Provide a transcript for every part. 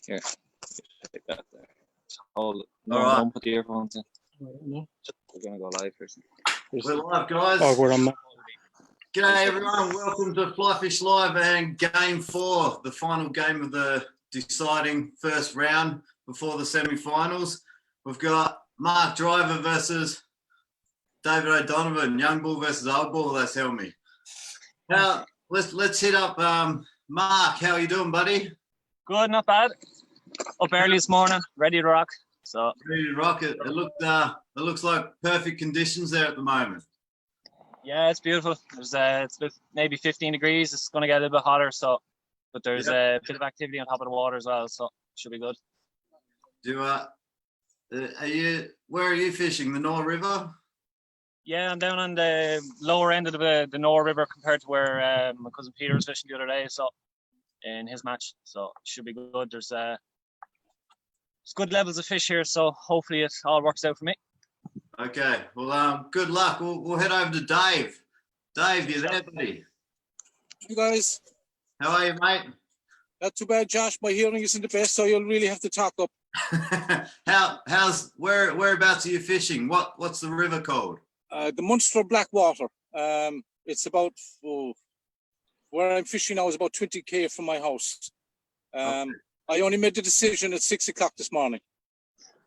Here, take that there. Hold it. All right. Don't put the earphones in. No. We're gonna go live first. We're live, guys. Oh, we're on. G'day, everyone. Welcome to Fly Fish Live and Game 4, the final game of the deciding first round before the semi-finals. We've got Mark Driver versus David O'Donovan, Young Bull versus Old Bull. That's Helmy. Now, let's hit up Mark. How are you doing, buddy? Good, not bad. Up early this morning, ready to rock. So Ready to rock it. It looks like perfect conditions there at the moment. yeah, it's beautiful. There's it's maybe 15 degrees. It's going to get a little bit hotter. So, but there's a bit of activity on top of the water as well. So should be good. Where are you fishing? The Nore River? Yeah, I'm down on the lower end of the Nore River compared to where my cousin Peter was fishing the other day. So in his match, so it should be good. There's good levels of fish here, so hopefully it all works out for me. Okay, well, good luck. We'll head over to Dave. Dave, you there, buddy? You guys, How are you, mate? not too bad, Josh. My hearing isn't the best, so you'll really have to talk up. Whereabouts are you fishing? What's the river called? The Munster Blackwater. It's about where I'm fishing now is about 20k from my house. Okay. I only made the decision at 6 o'clock this morning.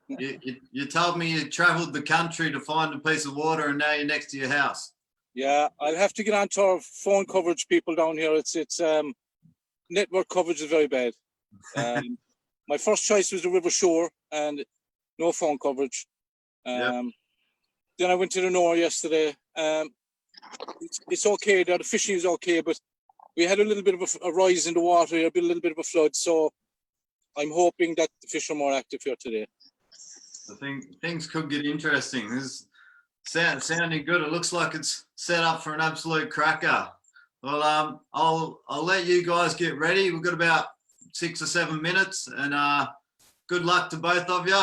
You told me you travelled the country to find a piece of water, and now you're next to your house. Yeah, I'll have to get on to our phone coverage people down here. It's network coverage is very bad. My first choice was the River Shore and no phone coverage. Then I went to the Nore yesterday. It's okay there. The fishing is okay, but we had a little bit of a rise in the water, a little bit of a flood. So I'm hoping that the fish are more active here today. I think things could get interesting. This is sounding good. It looks like it's set up for an absolute cracker. Well, I'll let you guys get ready. We've got about 6 or 7 minutes, and good luck to both of you.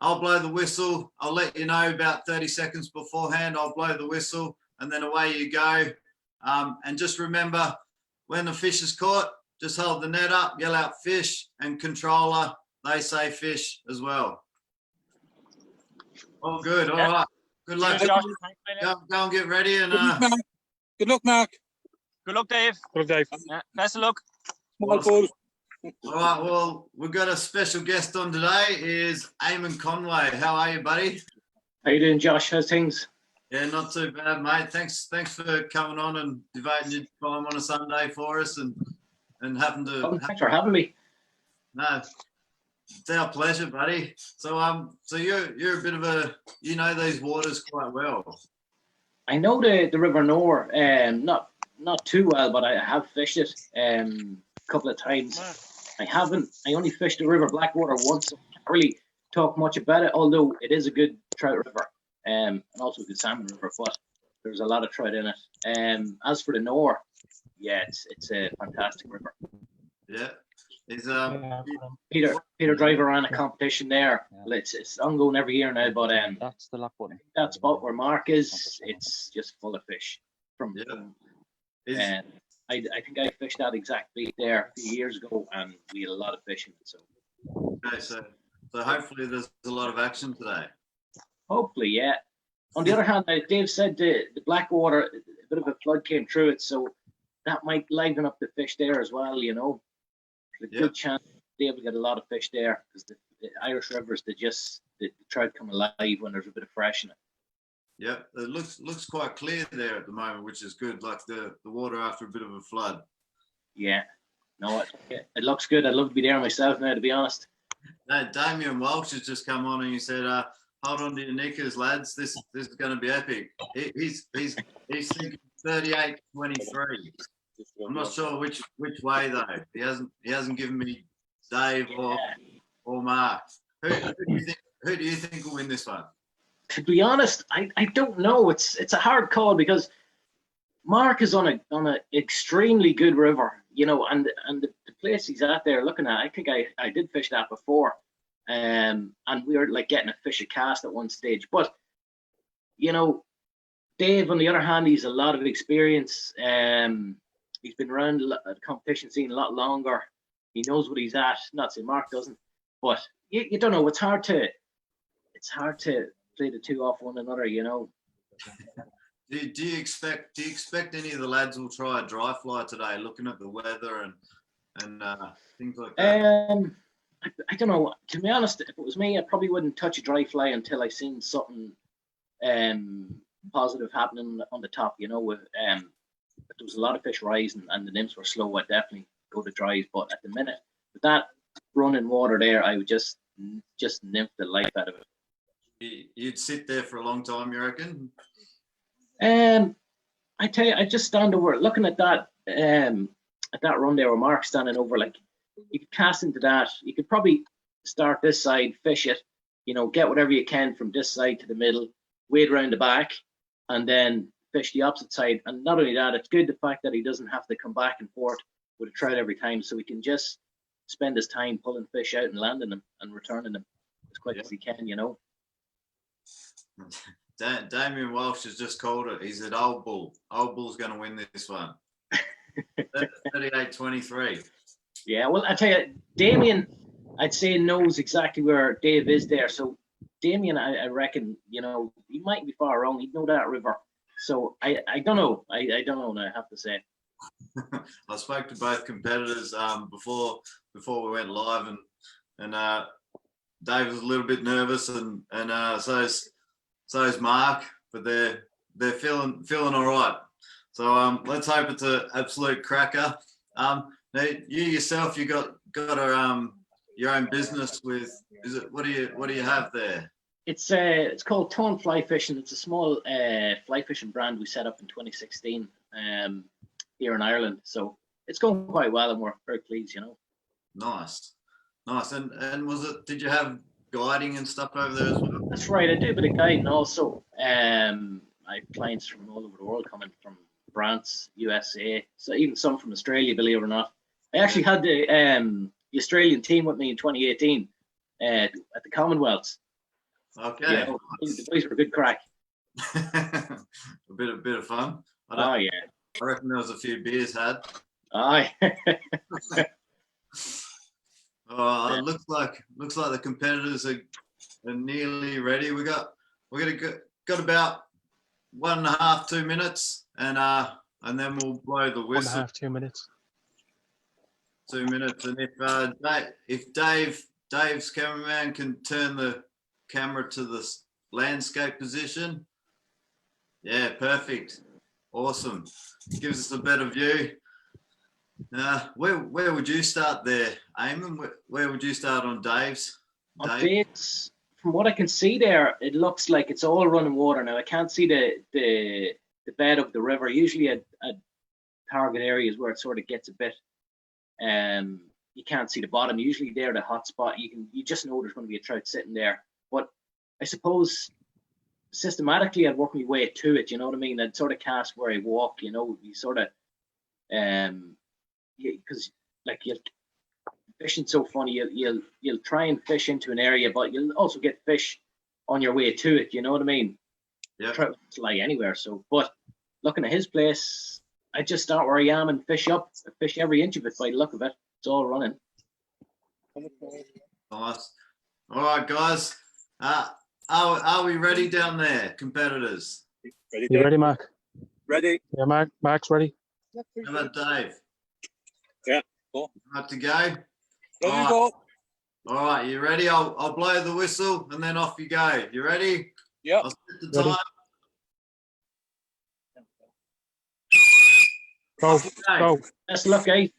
I'll blow the whistle. I'll let you know about 30 seconds beforehand. I'll blow the whistle, and then away you go. And just remember, when the fish is caught, just hold the net up, yell out fish, and controller, they say fish as well. All good. All right. Good luck. Cheers, Josh. Go and get ready. And Good luck, Mark. Good luck, Dave. Well, Dave. Yeah, best of luck. Small bull. all right. Well, we've got a special guest on today. Is Eamon Conway. How are you, buddy? How you doing, Josh? How's things? Yeah, not too bad, mate. Thanks for coming on and devoting your time on a Sunday for us, and having to. Oh, thanks for having me. No, it's our pleasure, buddy. So you're a bit of you know these waters quite well. I know the River Nore, not too well, but I have fished it a couple of times. I only fished the River Blackwater once, so I can't really talk much about it, although it is a good trout river, and also a good salmon river, but there's a lot of trout in it. As for the Nore, yeah, it's a fantastic river. Yeah. Is Peter Driver ran a competition there. It's ongoing every year now, but That's the lock button. that spot where Mark is, it's just full of fish. And I think I fished that exactly there a few years ago, and we had a lot of fishing. So okay, so hopefully there's a lot of action today. hopefully, yeah. On the other hand, Dave said the Blackwater, a bit of a flood came through it, so that might liven up the fish there as well. You know, there's a good chance they'll get a lot of fish there, because the Irish rivers, the trout come alive when there's a bit of fresh in it. Yeah, it looks quite clear there at the moment, which is good. Like the water after a bit of a flood. Yeah, no, it looks good. I'd love to be there myself now, to be honest. No, Damien Walsh has just come on and he said, "Hold on to your knickers, lads. This is going to be epic." He's thinking 38-23. I'm not sure which way though. He hasn't given me Dave or Mark. Who do you think will win this one? To be honest, I don't know. It's a hard call, because Mark is on a extremely good river, you know, and the place he's at there looking at, I think I did fish that before, and we were like getting a fish a cast at one stage. But you know, Dave, on the other hand, he's a lot of experience. He's been around the competition scene a lot longer. He knows what he's at. Not saying Mark doesn't, but you don't know. It's hard to play the two off one another, you know. Do you expect any of the lads will try a dry fly today, looking at the weather and things like that? I don't know. To be honest, if it was me, I probably wouldn't touch a dry fly until I seen something positive happening on the top. You know, with if there was a lot of fish rising and the nymphs were slow, I'd definitely go to dries. But at the minute, with that running water there, I would just nymph the life out of it. You'd sit there for a long time, you reckon? I tell you, I just stand over looking at that run there where Mark's standing over. Like, you could cast into that. You could probably start this side, fish it, you know, get whatever you can from this side to the middle, wade around the back, and then fish the opposite side. And not only that, it's good the fact that he doesn't have to come back and forth with a trout every time, so he can just spend his time pulling fish out and landing them and returning them as quick as he can, you know. Damien Walsh has just called it. He said, Old Bull. Old Bull's going to win this one. 38-23. Yeah, well, I tell you, Damien, I'd say knows exactly where Dave is there. So Damien, I reckon, you know, he might be far wrong. He'd know that river. So I don't know. I don't know, I have to say. I spoke to both competitors before we went live, and Dave was a little bit nervous, and so is Mark, but they're feeling all right. So let's hope it's an absolute cracker. Now you yourself, you got your own business with, is it, what do you have there? It's called Tone Fly Fishing. It's a small fly fishing brand we set up in 2016 here in Ireland. So it's going quite well, and we're very pleased, you know. Nice. And did you have guiding and stuff over there as well? That's right. I do a bit of guiding also. I have clients from all over the world coming from France, USA, so even some from Australia, believe it or not. I actually had the Australian team with me in 2018 at the Commonwealths. Okay. Yeah, the boys were a good crack. a bit of fun. Oh yeah. I reckon there was a few beers had. Aye. It looks like the competitors are nearly ready. We got about 1.5, 2 minutes, and then we'll blow the whistle. 1.5, 2 minutes. 2 minutes, and if Dave's cameraman can turn the camera to the landscape position, yeah, perfect, awesome. Gives us a better view. Where would you start there, Eamon? Where would you start on Dave's? Dave's, from what I can see there, it looks like it's all running water now. I can't see the bed of the river. Usually at target areas where it sort of gets a bit, you can't see the bottom. Usually there, the hot spot, you just know there's going to be a trout sitting there. But I suppose systematically I'd work my way to it. You know what I mean? I'd sort of cast where I walk. You know, you sort of because like you're fishing so funny, you'll try and fish into an area, but you'll also get fish on your way to it. You know what I mean? Yeah. Trout lie anywhere. So, but looking at his place, I just start where I am and fish up, fish every inch of it by the look of it. It's all running. Nice. All right, guys. Are we ready down there, competitors? Ready, You Dave? ready, Mark? Ready? Yeah, Mark's ready. How about Dave? Yeah, cool. Up to go? Ready All to right. go? All right, you ready? I'll blow the whistle and then off you go. You ready? Yep. I'll set the Ready. time. Go, Okay, go. Best of luck, guys.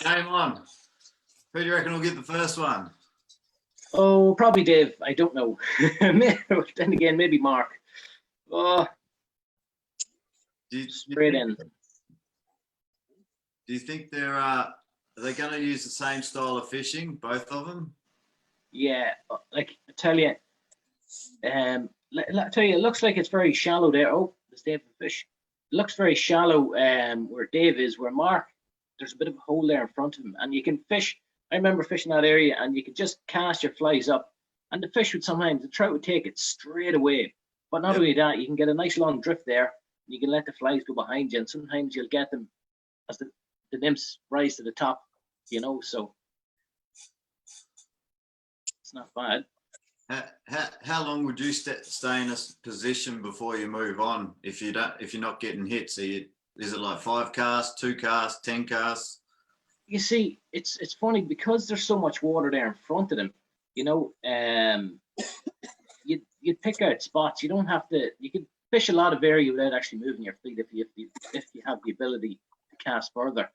game on. Who do you reckon will get the first one? Oh, probably Dave. I don't know. Then again, maybe Mark. Oh, Do you straight think, in. do you think are they going to use the same style of fishing, both of them? Yeah, like I tell you, it looks like it's very shallow there. Oh, there's Dave and fish. It looks very shallow where Dave is, where Mark, there's a bit of a hole there in front of him, and you can fish. I remember fishing that area, and you could just cast your flies up, and the fish would sometimes, the trout would take it straight away. But not Yep. only that, you can get a nice long drift there. You can let the flies go behind you, and sometimes you'll get them as the nymphs rise to the top, you know. So It's not bad. How long would you stay in a position before you move on if you're not getting hits? Is it like 5 casts, 2 casts, 10 casts? You see, it's funny because there's so much water there in front of them. You know, you pick out spots. You don't have to. You can fish a lot of area without actually moving your feet if you have the ability to cast further.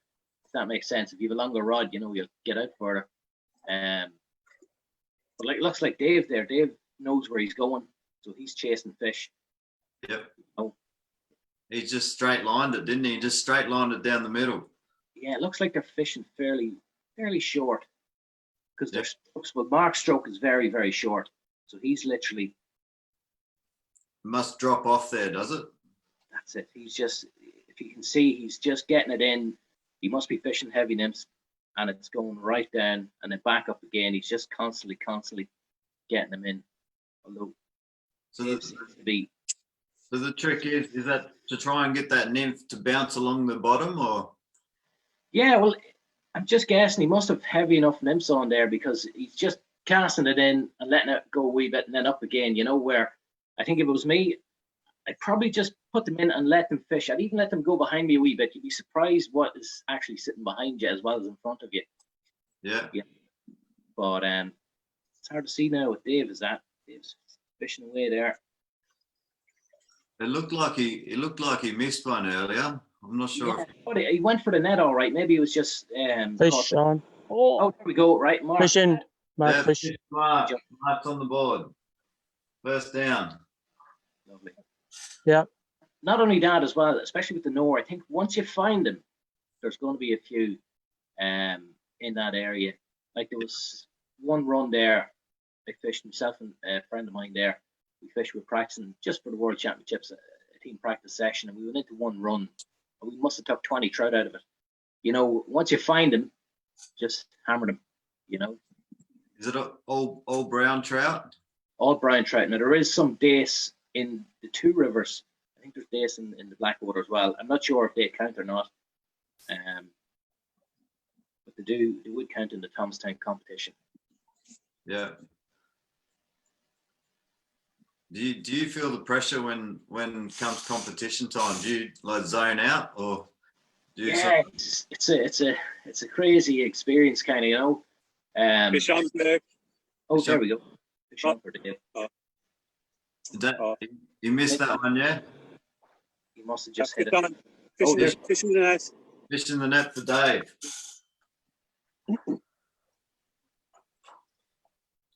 If that makes sense. If you have a longer rod, you know you'll get out further. But like, it looks like Dave there. Dave knows where he's going, so he's chasing fish. Yep. Oh. He just straight lined it, didn't he? Just straight lined it down the middle. Yeah, it looks like they're fishing fairly short because Yep. their strokes. But Mark's stroke is very, very short, so he's literally. Must drop off there, does it? That's it. He's just, if you can see, he's just getting it in. He must be fishing heavy nymphs, and it's going right down and then back up again. He's just constantly getting them in. Although So Dave seems to be. So the trick is that to try and get that nymph to bounce along the bottom, or? Yeah, well, I'm just guessing he must have heavy enough nymphs on there because he's just casting it in and letting it go a wee bit and then up again, you know, where I think if it was me, I'd probably just put them in and let them fish. I'd even let them go behind me a wee bit. You'd be surprised what is actually sitting behind you as well as in front of you. Yeah. But it's hard to see now with Dave. Dave's fishing away there. It looked like he missed one earlier. I'm not sure. Yeah, but he went for the net all right. Maybe it was just Fish caught- Sean. Oh, there we go. Right, Mark. Fish in. Mark, Yeah, fish. Mark's on the board. First down. Lovely. Yeah. Not only that as well, especially with the Nore, I think once you find them, there's going to be a few in that area. Like there was one run there, I fished myself and a friend of mine there. We fished, we were practicing just for the World Championships, a team practice session, and we went into one run. And we must have took 20 trout out of it. You know, once you find them, just hammer them, you know. Is it all brown trout? All brown trout. Now there is some dace in the 2 rivers. I think there's dace in the Blackwater as well. I'm not sure if they count or not. But they would count in the Thomastown competition. Yeah. Do you feel the pressure when comes competition time? Do you like zone out, or do you? Yeah, it's a crazy experience, kind of, you know. Fish on there. Oh, Fish there on. we go. Fish on for Dave. You missed that one, yeah? He must have just Fish hit it. on. Fish in the net. Fish in the net for Dave.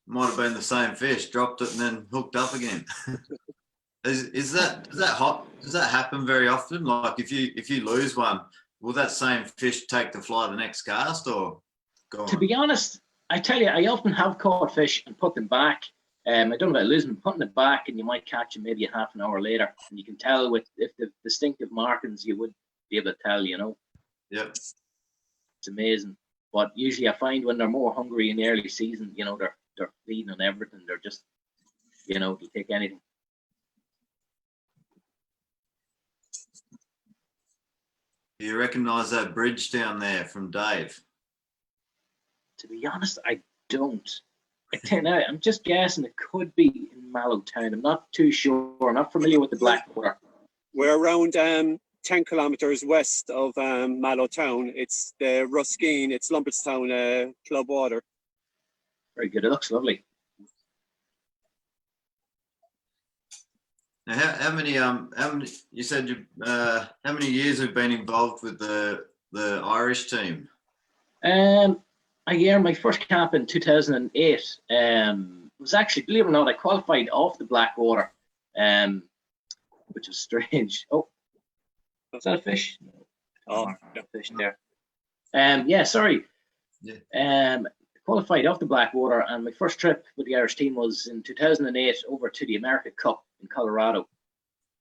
Might have been the same fish, dropped it and then hooked up again. Does that happen very often? Like if you lose one, will that same fish take to fly the next cast, or go on? To be honest, I tell you, I often have caught fish and put them back. I don't know about losing them, putting it back, and you might catch them maybe a half an hour later. And you can tell if the distinctive markings, you would be able to tell, you know. Yep. It's amazing. But usually I find when they're more hungry in the early season, you know, they're feeding on everything. They're just, you know, they'll take anything. Do you recognise that bridge down there from Dave? To be honest, I don't. I'm just guessing it could be in Mallowtown. I'm not too sure. I'm not familiar with the Blackwater. We're around 10 kilometres west of Mallowtown. It's the Ruskeen, it's Lumberstown Club Water. Very good. It looks lovely. Now, how many you said how many years have been involved with the Irish team? A year, my first camp in 2008 was actually, believe it or not, I qualified off the Blackwater, which was strange. Oh, is that a fish? Oh, No, fish there. Yeah, sorry. Yeah. Qualified off the Blackwater, and my first trip with the Irish team was in 2008 over to the America Cup in Colorado.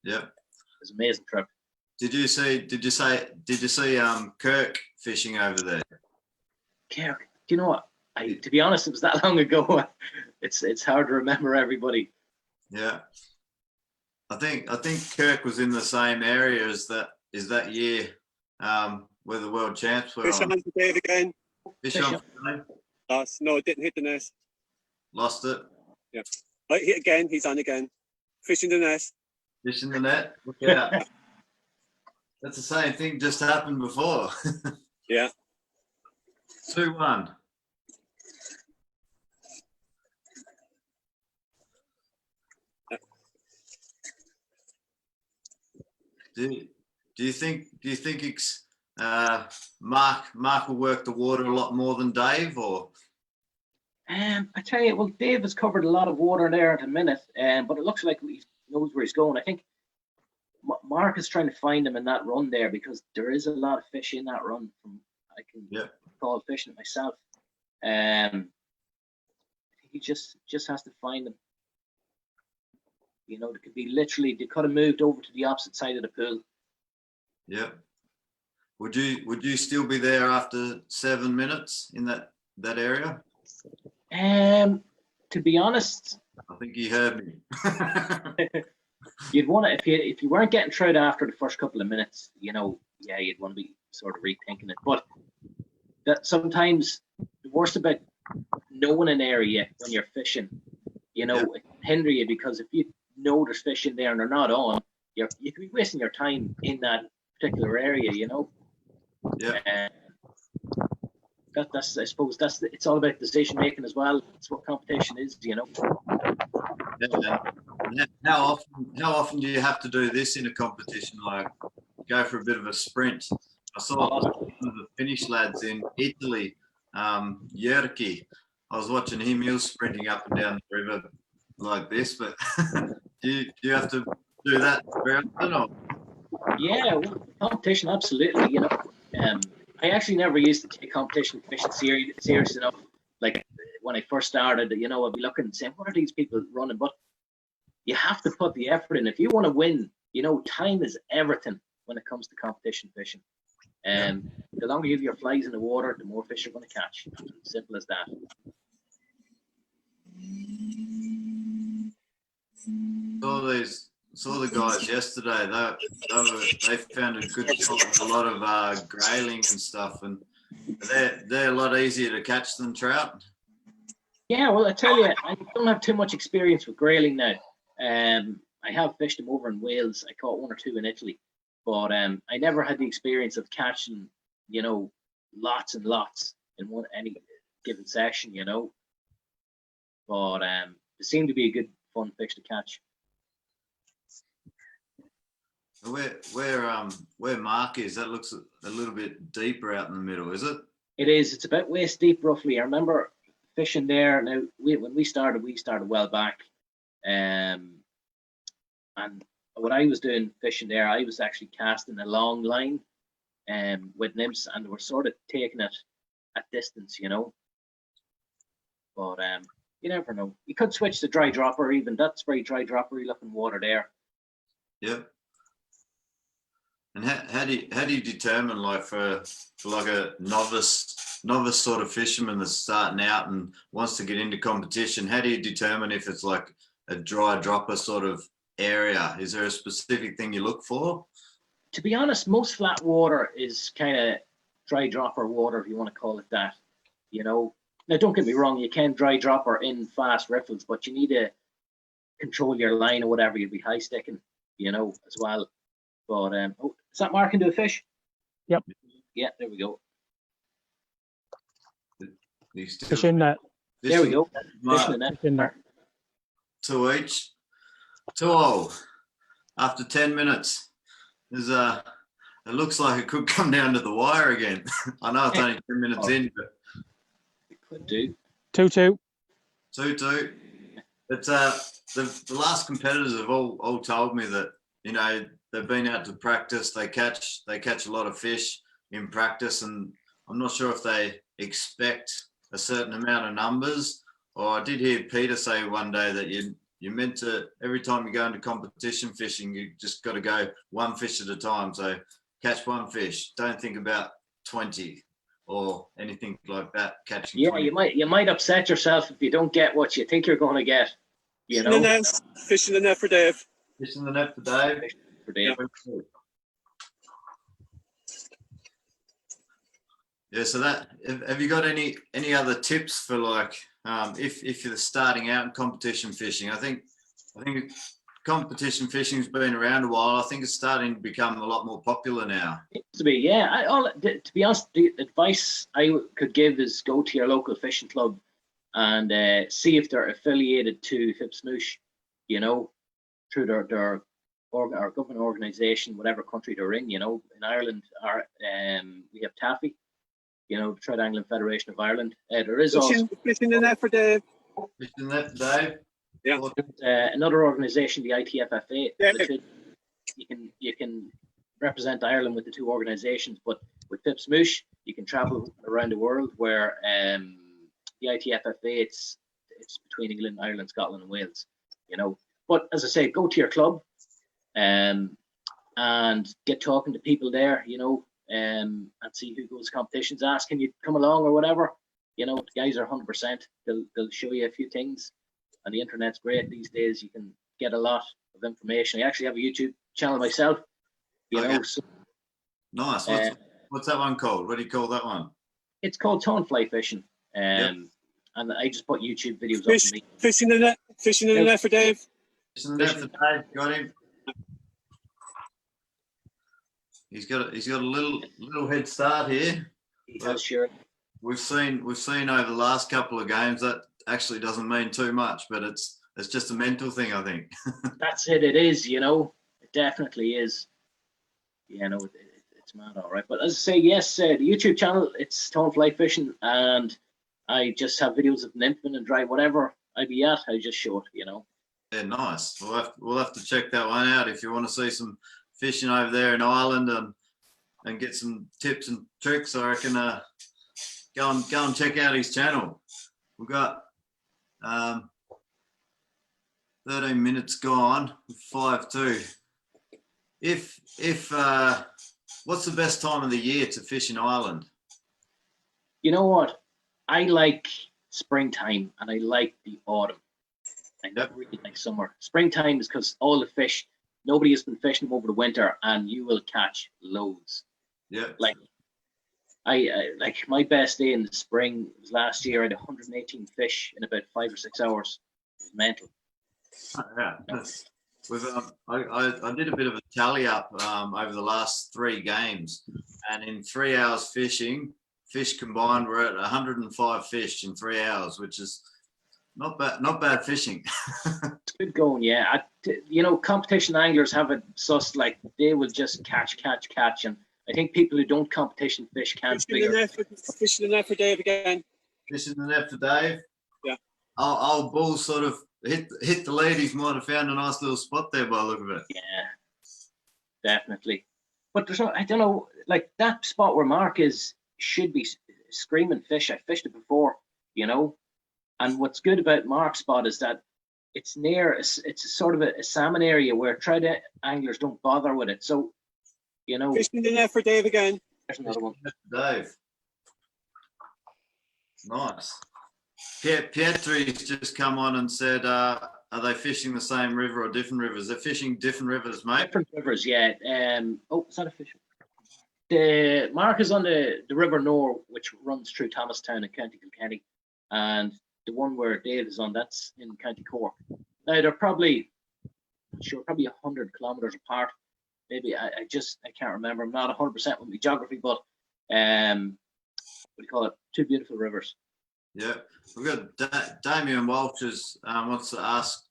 Yeah. It was an amazing trip. Did you see Kirk fishing over there? Kirk, do you know what? To be honest, it was that long ago. It's hard to remember everybody. Yeah. I think Kirk was in the same area as that year where the world champs were Fish on on. for Dave again. Fish Fish on. on. Lost. No, it didn't hit the net. Lost it. Again, he's on again. Fishing the net. Fishing the net. Look out. That's the same thing just happened before. Yeah. 2-1. Do you think Mark will work the water a lot more than Dave, or? I tell you, well, Dave has covered a lot of water there at the minute, but it looks like he knows where he's going. I think Mark is trying to find him in that run there because there is a lot of fish in that run. I can call fishing it myself. He just has to find them. You know, they could be literally, they could have moved over to the opposite side of the pool. Yeah. Would you still be there after 7 minutes in that area? To be honest, I think you heard me. you'd want to, if you weren't getting trout after the first couple of minutes, you know, yeah, you'd want to be sort of rethinking it. But that sometimes the worst about knowing an area when you're fishing, you know, it can hinder you because if you know there's fish in there and they're not on, you could be wasting your time in that particular area, you know. Yeah. That's I suppose it's all about decision making as well. It's what competition is, you know. Yeah. How often do you have to do this in a competition? Like go for a bit of a sprint. I saw one of the Finnish lads in Italy, Jyrki. I was watching him. He was sprinting up and down the river like this. But do you have to do that very often? Or? Yeah, well, competition, absolutely. You know, I actually never used to take competition fishing serious enough. Like when I first started, you know, I'd be looking and saying, what are these people running? But you have to put the effort in. If you want to win, you know, time is everything when it comes to competition fishing. The longer you have your flies in the water, the more fish you're going to catch. Simple as that. Saw the guys yesterday. They found a good spot with a lot of grayling and stuff, and they're a lot easier to catch than trout. Yeah, well, I tell you, I don't have too much experience with grayling now. I have fished them over in Wales. I caught one or two in Italy, but I never had the experience of catching, you know, lots and lots in any given session, you know. But it seemed to be a good, fun fish to catch. Where Mark is, that looks a little bit deeper out in the middle, is it? It is. It's about waist deep, roughly. I remember fishing there. Now, when we started well back, and what I was doing fishing there, I was actually casting a long line, with nymphs, and they were sort of taking it at distance, you know. But you never know. You could switch to dry dropper. Even that's very dry droppery looking water there. Yep. And how do you determine, like for like a novice sort of fisherman that's starting out and wants to get into competition, how do you determine if it's like a dry dropper sort of area? Is there a specific thing you look for? To be honest, most flat water is kind of dry dropper water, if you want to call it that. You know, now don't get me wrong, you can dry dropper in fast riffles, but you need to control your line or whatever. You'll be high sticking, you know, as well. But is that marking to a fish? Yep. Yeah, there we go. Fish in net. There we go. Fish in the net. Fish in there. 2 each. 2-0 after 10 minutes. There's it looks like it could come down to the wire again. I know it's only 10 minutes in, but it could do. 2-2. 2-2. It's the last competitors have all told me that, you know, they've been out to practice. They catch a lot of fish in practice, and I'm not sure if they expect a certain amount of numbers. Or I did hear Peter say one day that you're meant to, every time you go into competition fishing, you just got to go one fish at a time. So catch one fish. Don't think about 20 or anything like that. Catching. Yeah, 20. you might upset yourself if you don't get what you think you're going to get. You know. Fish in the net for Dave. Fish in the net for Dave. For Dave. Yeah. So that, have you got any other tips for like if you're starting out in competition fishing. I think competition fishing's been around a while. I think it's starting to become a lot more popular now. To be, yeah. To be honest, the advice I could give is go to your local fishing club and see if they're affiliated to FIPSMoosh, you know, through their government organisation, whatever country they're in. You know, in Ireland, we have TAFE, you know, the Trout Angling Federation of Ireland. There is also Fishing in there for Dave. Fishing net for Dave. Yeah. another organisation, the ITFFA. Yeah. You can represent Ireland with the two organisations, but with FIPSMoosh, you can travel around the world. Where the ITFFA, it's between England, Ireland, Scotland, and Wales. You know, but as I say, go to your club, and get talking to people there. You know, and see who goes to competitions. Ask, can you come along or whatever. You know, the guys are 100%. They'll show you a few things. And the internet's great these days. You can get a lot of information. I actually have a YouTube channel myself. You know, so, Nice. What's that one called? What do you call that one? it's called Tone Fly Fishing. And I just put YouTube videos up for me. Fishing in the net for Dave. Fishing net for Dave. Got him. He's got a little head start here. He has, sure. We've seen over the last couple of games that actually doesn't mean too much, but it's just a mental thing, I think. That's it. It is, you know. It definitely is. You know, it's mad, all right. But as I say, yes, the YouTube channel, it's Tone Fly Fishing, and I just have videos of nymphing and dry, whatever I be at, I just show it, you know. Yeah, nice. We'll have to check that one out if you want to see some fishing over there in Ireland and get some tips and tricks. I reckon go and check out his channel. We've got 13 minutes gone, 5-2. If what's the best time of the year to fish in Ireland? You know what? I like springtime and I like the autumn. I never really like summer. Springtime is because all the fish, nobody has been fishing them over the winter, and you will catch loads. Yeah. Like I like my best day in the spring was last year. I had 118 fish in about 5 or 6 hours. It was mental. Yeah. I did a bit of a tally up over the last 3 games, and in 3 hours fishing, fish combined, we're at 105 fish in 3 hours, which is not bad fishing. It's good going, yeah. You know, competition anglers have it sussed, like they will just catch, and I think people who don't competition fish can't figure. Fishing in the net for Dave again. Fishing the net for Dave. Yeah. Old Bull sort of hit the lead. He might have found a nice little spot there by the look of it. Yeah, definitely. But there's I don't know, like that spot where Mark is should be screaming fish. I fished it before, you know. And what's good about Mark's spot is that it's near, it's a sort of a salmon area where trout anglers don't bother with it. So, you know. Fishing in the net for Dave again. There's another one. Dave. Nice. Pietri's just come on and said, are they fishing the same river or different rivers? They're fishing different rivers, mate. Different rivers, yeah. Oh, is that a fish? The Mark is on the River Nore, which runs through Thomastown in County Kilkenny, and the one where Dave is on, that's in County Cork. Now they're probably 100 kilometers apart. Maybe I can't remember. I'm not 100% with my geography, but what do you call it? Two beautiful rivers. Yeah, we've got Damien Walsh wants to ask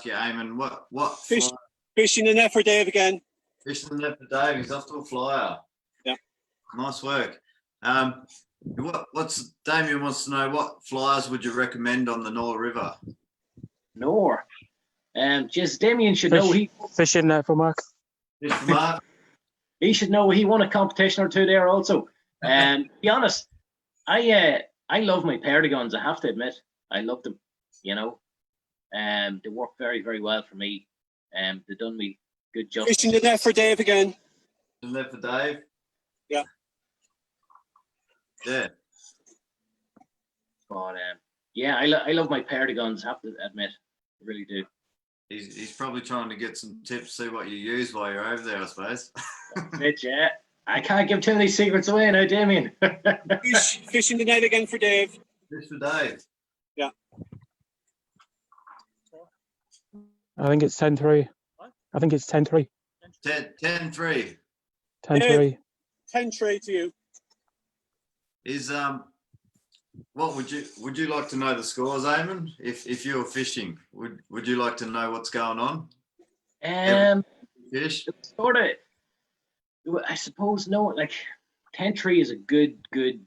you, Eamon, what Fishing in the net for Dave again. Fishing the net for Dave. He's off to a flyer. Yeah, nice work. Damien wants to know, what flyers would you recommend on the Nore River? Nore. Just Damien should know fishing net for Mark. Fish for Mark. He should know he won a competition or two there also. To be honest, I love my Perdigons, I have to admit. I love them, you know. They work very, very well for me. They've done me good job. Fishing the net for Dave again. The net for Dave? Yeah. Yeah. But yeah, I love my Perdigons, I have to admit. I really do. He's probably trying to get some tips, see what you use while you're over there, I suppose. Yeah. I can't give too many secrets away now, Damien. Fishing the net again for Dave. Fish for Dave. I think it's 10-3. I think it's 10-3. 10-3 10-3. 10-3 to you. is what would you like to know the scores, Eamon? If you were fishing, would you like to know what's going on? Fish? Sort of. I suppose no. Like 10-3 is a good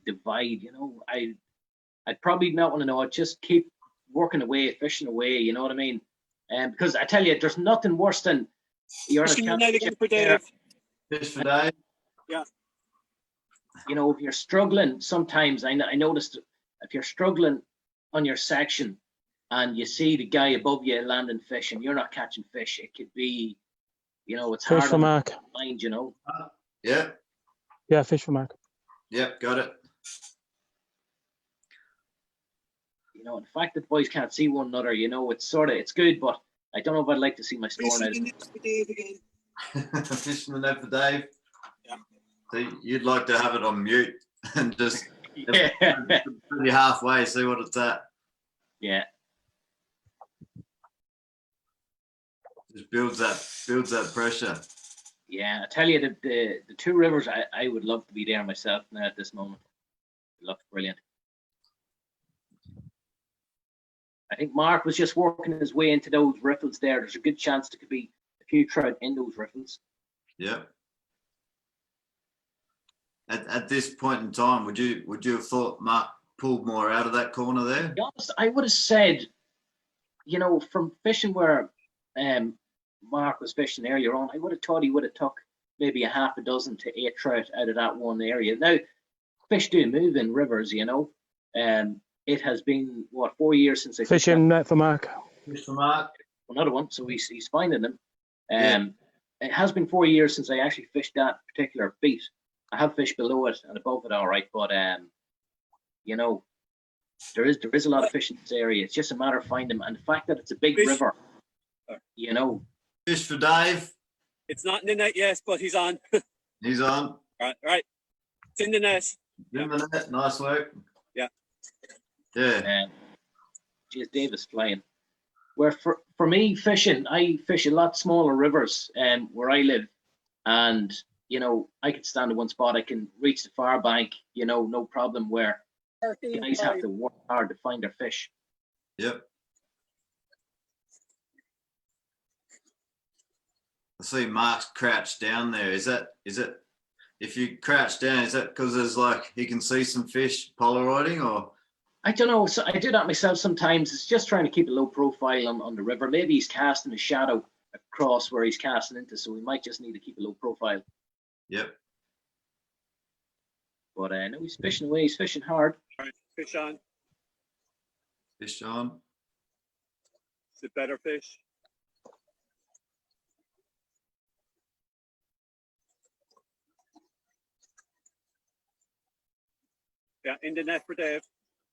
divide. You know, I'd probably not want to know. I'd just keep working away, fishing away. You know what I mean? Because I tell you, there's nothing worse than you're in a Fishing the net again for championship Dave. Fish for Dave? you know, if you're struggling, sometimes I noticed if you're struggling on your section and you see the guy above you landing fish and you're not catching fish, it could be, you know, it's Fish hard for on the Mark. mind, you know. Yep, Yeah, fish for Mark. yep, got it. You know, the fact that the boys can't see one another, you know, it's good, but I don't know if I'd like to see my score now. Fishing the net for Dave again. Fishing the net for Dave. Yeah. So you'd like to have it on mute and just Yeah. maybe halfway, see what it's at. Yeah. Just builds that pressure. Yeah, I tell you, the two rivers, I would love to be there myself now at this moment. It looks brilliant. I think Mark was just working his way into those riffles there. There's a good chance there could be a few trout in those riffles. Yep. At this point in time, would you have thought Mark pulled more out of that corner there? To be honest, I would have said, you know, from fishing where Mark was fishing earlier on, I would have thought he would have took maybe a half a dozen to 8 trout out of that one area. Now, fish do move in rivers, you know. It has been, what, 4 years since I fished Fishing net for Mark. Fish for Mark. another one, so he's finding them. Yeah. It has been 4 years since I actually fished that particular beat. I have fished below it and above it, all right, but you know, there is a lot of fish in this area. It's just a matter of finding them, and the fact that it's a big Fish. river, you know. Fish for Dave. It's not in the net yet, but he's on. He's on. Right. It's in the net. In the net. Nice work. Yeah. Yeah. Geez, Davis flying. Where for me fishing, I fish a lot smaller rivers where I live, and you know, I can stand in one spot. I can reach the far bank, you know, no problem. Where guys have to work hard to find their fish. Yep. I see Mark's crouched down there. Is it if you crouch down, is that because there's like he can see some fish polaroiding, or? I don't know. So I do that myself sometimes. It's just trying to keep a low profile on the river. Maybe he's casting a shadow across where he's casting into, so we might just need to keep a low profile. Yep. But no, he's fishing away. He's fishing hard. Fish on. Fish on. It's a better fish. Yeah, in the net for Dave.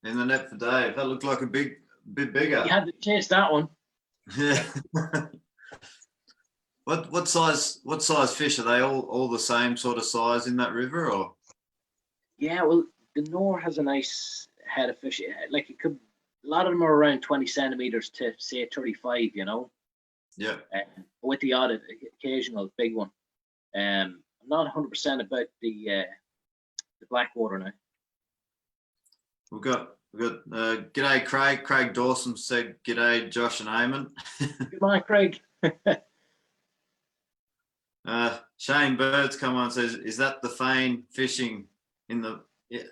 In the net for Dave. That looked like a bit bigger. He had to chase that one. Yeah. What size fish are they? All the same sort of size in that river, or? Yeah, well, the Nore has a nice head of fish. Like it could, a lot of them are around 20 centimeters to say 35. You know. Yeah. With the odd occasional big one. I'm not 100% about the Blackwater now. We've got g'day Craig. Craig Dawson said g'day Josh and Eamon. Good morning, Craig. Shane Birds come on and says, is that the Fane fishing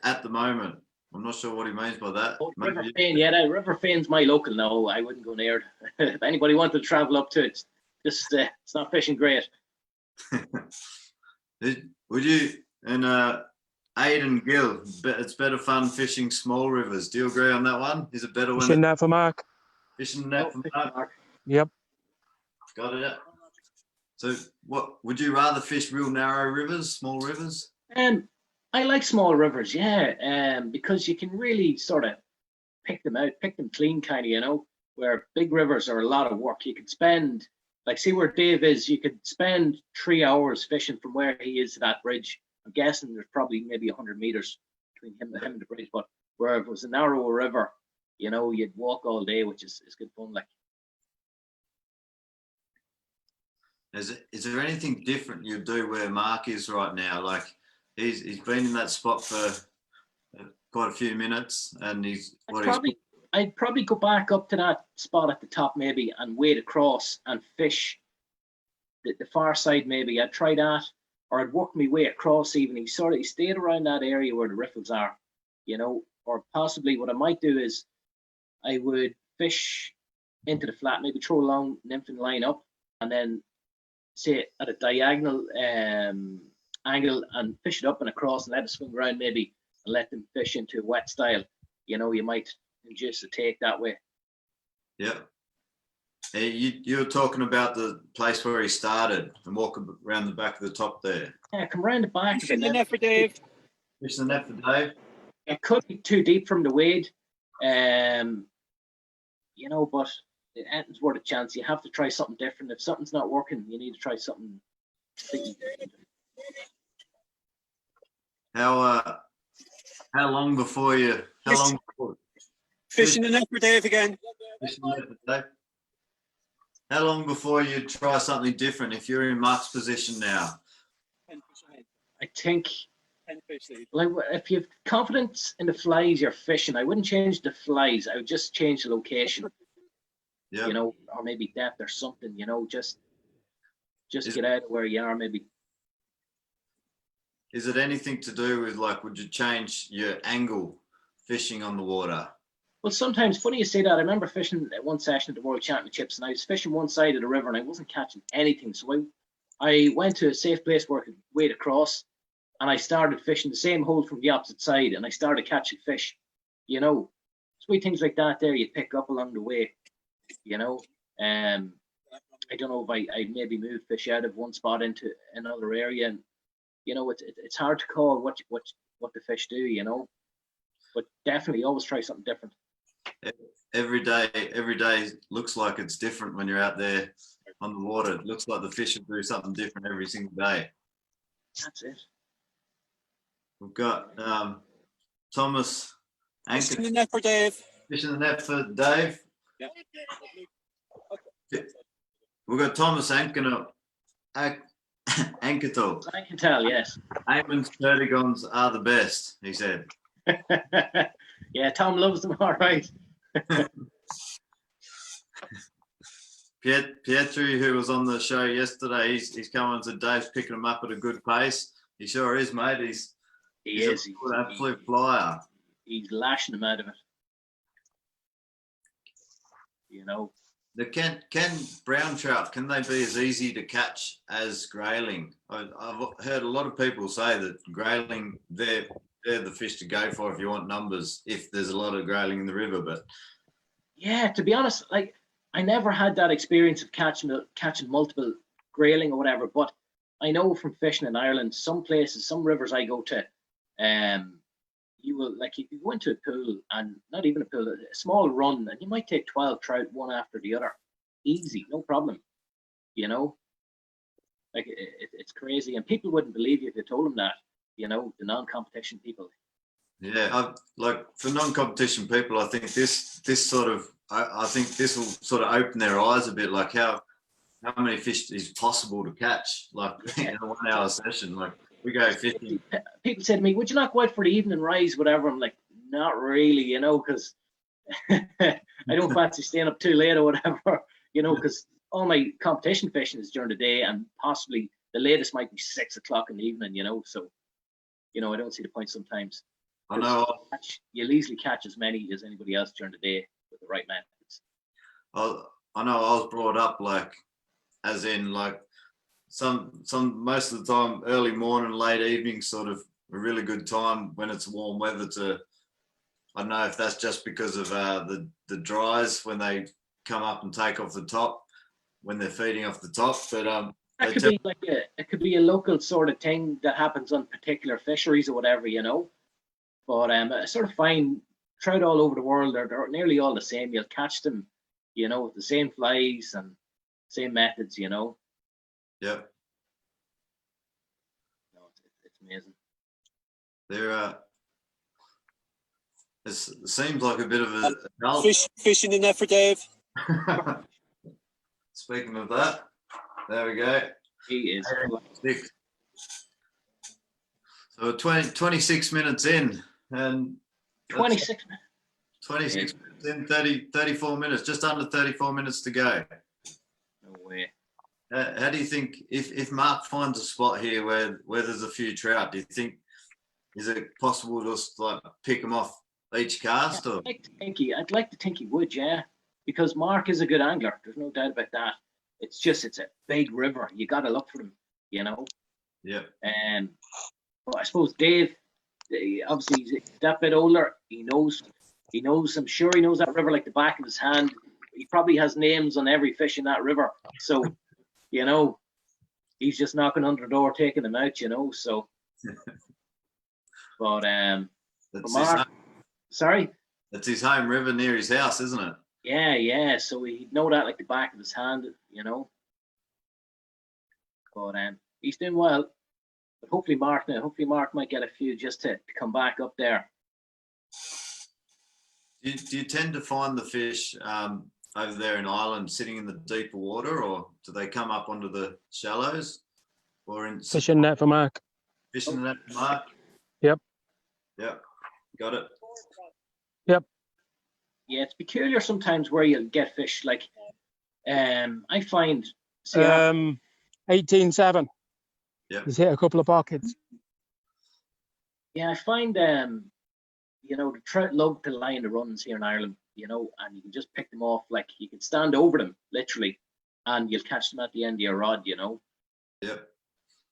at the moment? I'm not sure what he means by that. River Fane, yeah, River Fane's my local now. I wouldn't go near it. If anybody wanted to travel up to it, just it's not fishing great. Would you and Aidan Gill? It's better fun fishing small rivers. Do you agree on that one? Is it better when Fishing net for Mark. fishing net for Mark? Yep. Got it. So, what would you rather fish? Real narrow rivers, small rivers? I like small rivers, yeah, because you can really sort of pick them out, pick them clean, kind of, you know. Where big rivers are a lot of work. You could spend, like, see where Dave is. You could spend 3 hours fishing from where he is to that bridge. I'm guessing there's probably maybe 100 meters between him and the bridge. But where if it was a narrower river, You know, you'd walk all day, which is good fun. Like, Is there anything different you do where Mark is right now? Like he's been in that spot for quite a few minutes, and I'd probably go back up to that spot at the top maybe and wade across and fish the far side maybe. I'd try that, or I'd work my way across even. He stayed around that area where the riffles are, you know, or possibly what I might do is I would fish into the flat, maybe throw a long nymphing line up, and then say at a diagonal angle and fish it up and across and let it swing around maybe and let them fish into a wet style. You know, you might induce a take that way. Yeah. You were talking about the place where he started and walk around the back of the top there. Yeah, come around the back. Fishing the net for Dave. Fishing the net for Dave. It could be too deep from the wade, you know, but it's worth a chance. You have to try something different. If something's not working, you need to try something completely different. How long before you? How long before? Fishing the net for Dave again. Fishing the net for Dave. How long before you try something different? If you're in Mark's position now, I think, 10 fish lead. like, if you have confidence in the flies you're fishing, I wouldn't change the flies. I would just change the location. yeah. You know, or maybe depth or something. You know, just get out of where you are. Maybe. Is it anything to do with, like, would you change your angle fishing on the water? Well, sometimes, funny you say that. I remember fishing at one session at the World Championships, and I was fishing one side of the river, and I wasn't catching anything. So I went to a safe place where I could wade across, and I started fishing the same hole from the opposite side, and I started catching fish. You know, sweet things like that. There, you pick up along the way. You know, I don't know if I maybe moved fish out of one spot into another area, and you know, it's hard to call what the fish do. You know, but definitely always try something different. Every day looks like it's different when you're out there on the water. It looks like the fish will do something different every single day. That's it. We've got Thomas Fishing Anker the net for Dave. fishing the net for Dave. Yeah. We've got Thomas Ankerto. Ankerto. I can tell, yes. Eamon's Perdigons are the best, he said. Yeah, Tom loves them, all right. Pietri, who was on the show yesterday, he's coming to Dave's picking him up at a good pace. He sure is, mate. He's an absolute flyer. He's lashing them out of it. You know. Can brown trout, can they be as easy to catch as grayling? I've heard a lot of people say that grayling, they're the fish to go for if you want numbers, if there's a lot of grayling in the river. But yeah, to be honest, like, I never had that experience of catching multiple grayling or whatever, but I know from fishing in Ireland, some places, some rivers I go to, you will, like, you can go into a pool, and not even a pool, a small run, and you might take 12 trout one after the other. Easy, no problem. You know, like, it's crazy, and people wouldn't believe you if you told them that. You know, the non-competition people. yeah, like for non-competition people, I think this sort of, I think this will sort of open their eyes a bit, like how many fish is possible to catch, like in a 1 hour session. Like, we go fishing. People say to me, would you not go out for the evening rise, whatever? I'm like, not really, you know, because I don't fancy staying up too late or whatever, you know, because all my competition fishing is during the day, and possibly the latest might be 6 o'clock in the evening, you know. So, you know, I don't see the point sometimes. I know. You'll easily catch as many as anybody else during the day with the right methods. I know I was brought up, like, as in, like, some most of the time early morning, late evening, sort of a really good time when it's warm weather to, I don't know if that's just because of the dries when they come up and take off the top, when they're feeding off the top, but that could be like it could be a local sort of thing that happens on particular fisheries or whatever, you know. But I sort of find trout all over the world are nearly all the same. You'll catch them, you know, with the same flies and same methods, you know. Yep. No, it's amazing. They're It seems like a bit of a dull. Fish in the net for Dave. Speaking of that, there we go. He is. Six. So 26 minutes in, and 26 minutes. 26 minutes in, 34 minutes, just under 34 minutes to go. No way. How do you think, if Mark finds a spot here where there's a few trout, do you think, is it possible to just like pick them off each cast? Or? I'd like to think he would, yeah. Because Mark is a good angler. There's no doubt about that. It's a big river. You got to look for them, you know. Yeah. But I suppose Dave, obviously he's that bit older. He knows. I'm sure he knows that river like the back of his hand. He probably has names on every fish in that river. So, you know, he's just knocking under the door, taking them out. You know. So, but Mark, sorry. That's his home river near his house, isn't it? Yeah. So he'd know that like the back of his hand, you know. But he's doing well. But hopefully Mark might get a few just to come back up there. Do you tend to find the fish over there in Ireland sitting in the deeper water, or do they come up onto the shallows? Or in Fishing net for Mark. fishing net, Mark? Yep. Got it. Yeah, it's peculiar sometimes where you'll get fish. Like, I find. 18-7. Yep. He's hit a couple of pockets. Yeah, I find you know, the trout love to lie in the runs here in Ireland, you know, and you can just pick them off. Like you can stand over them literally, and you'll catch them at the end of your rod, you know. Yep.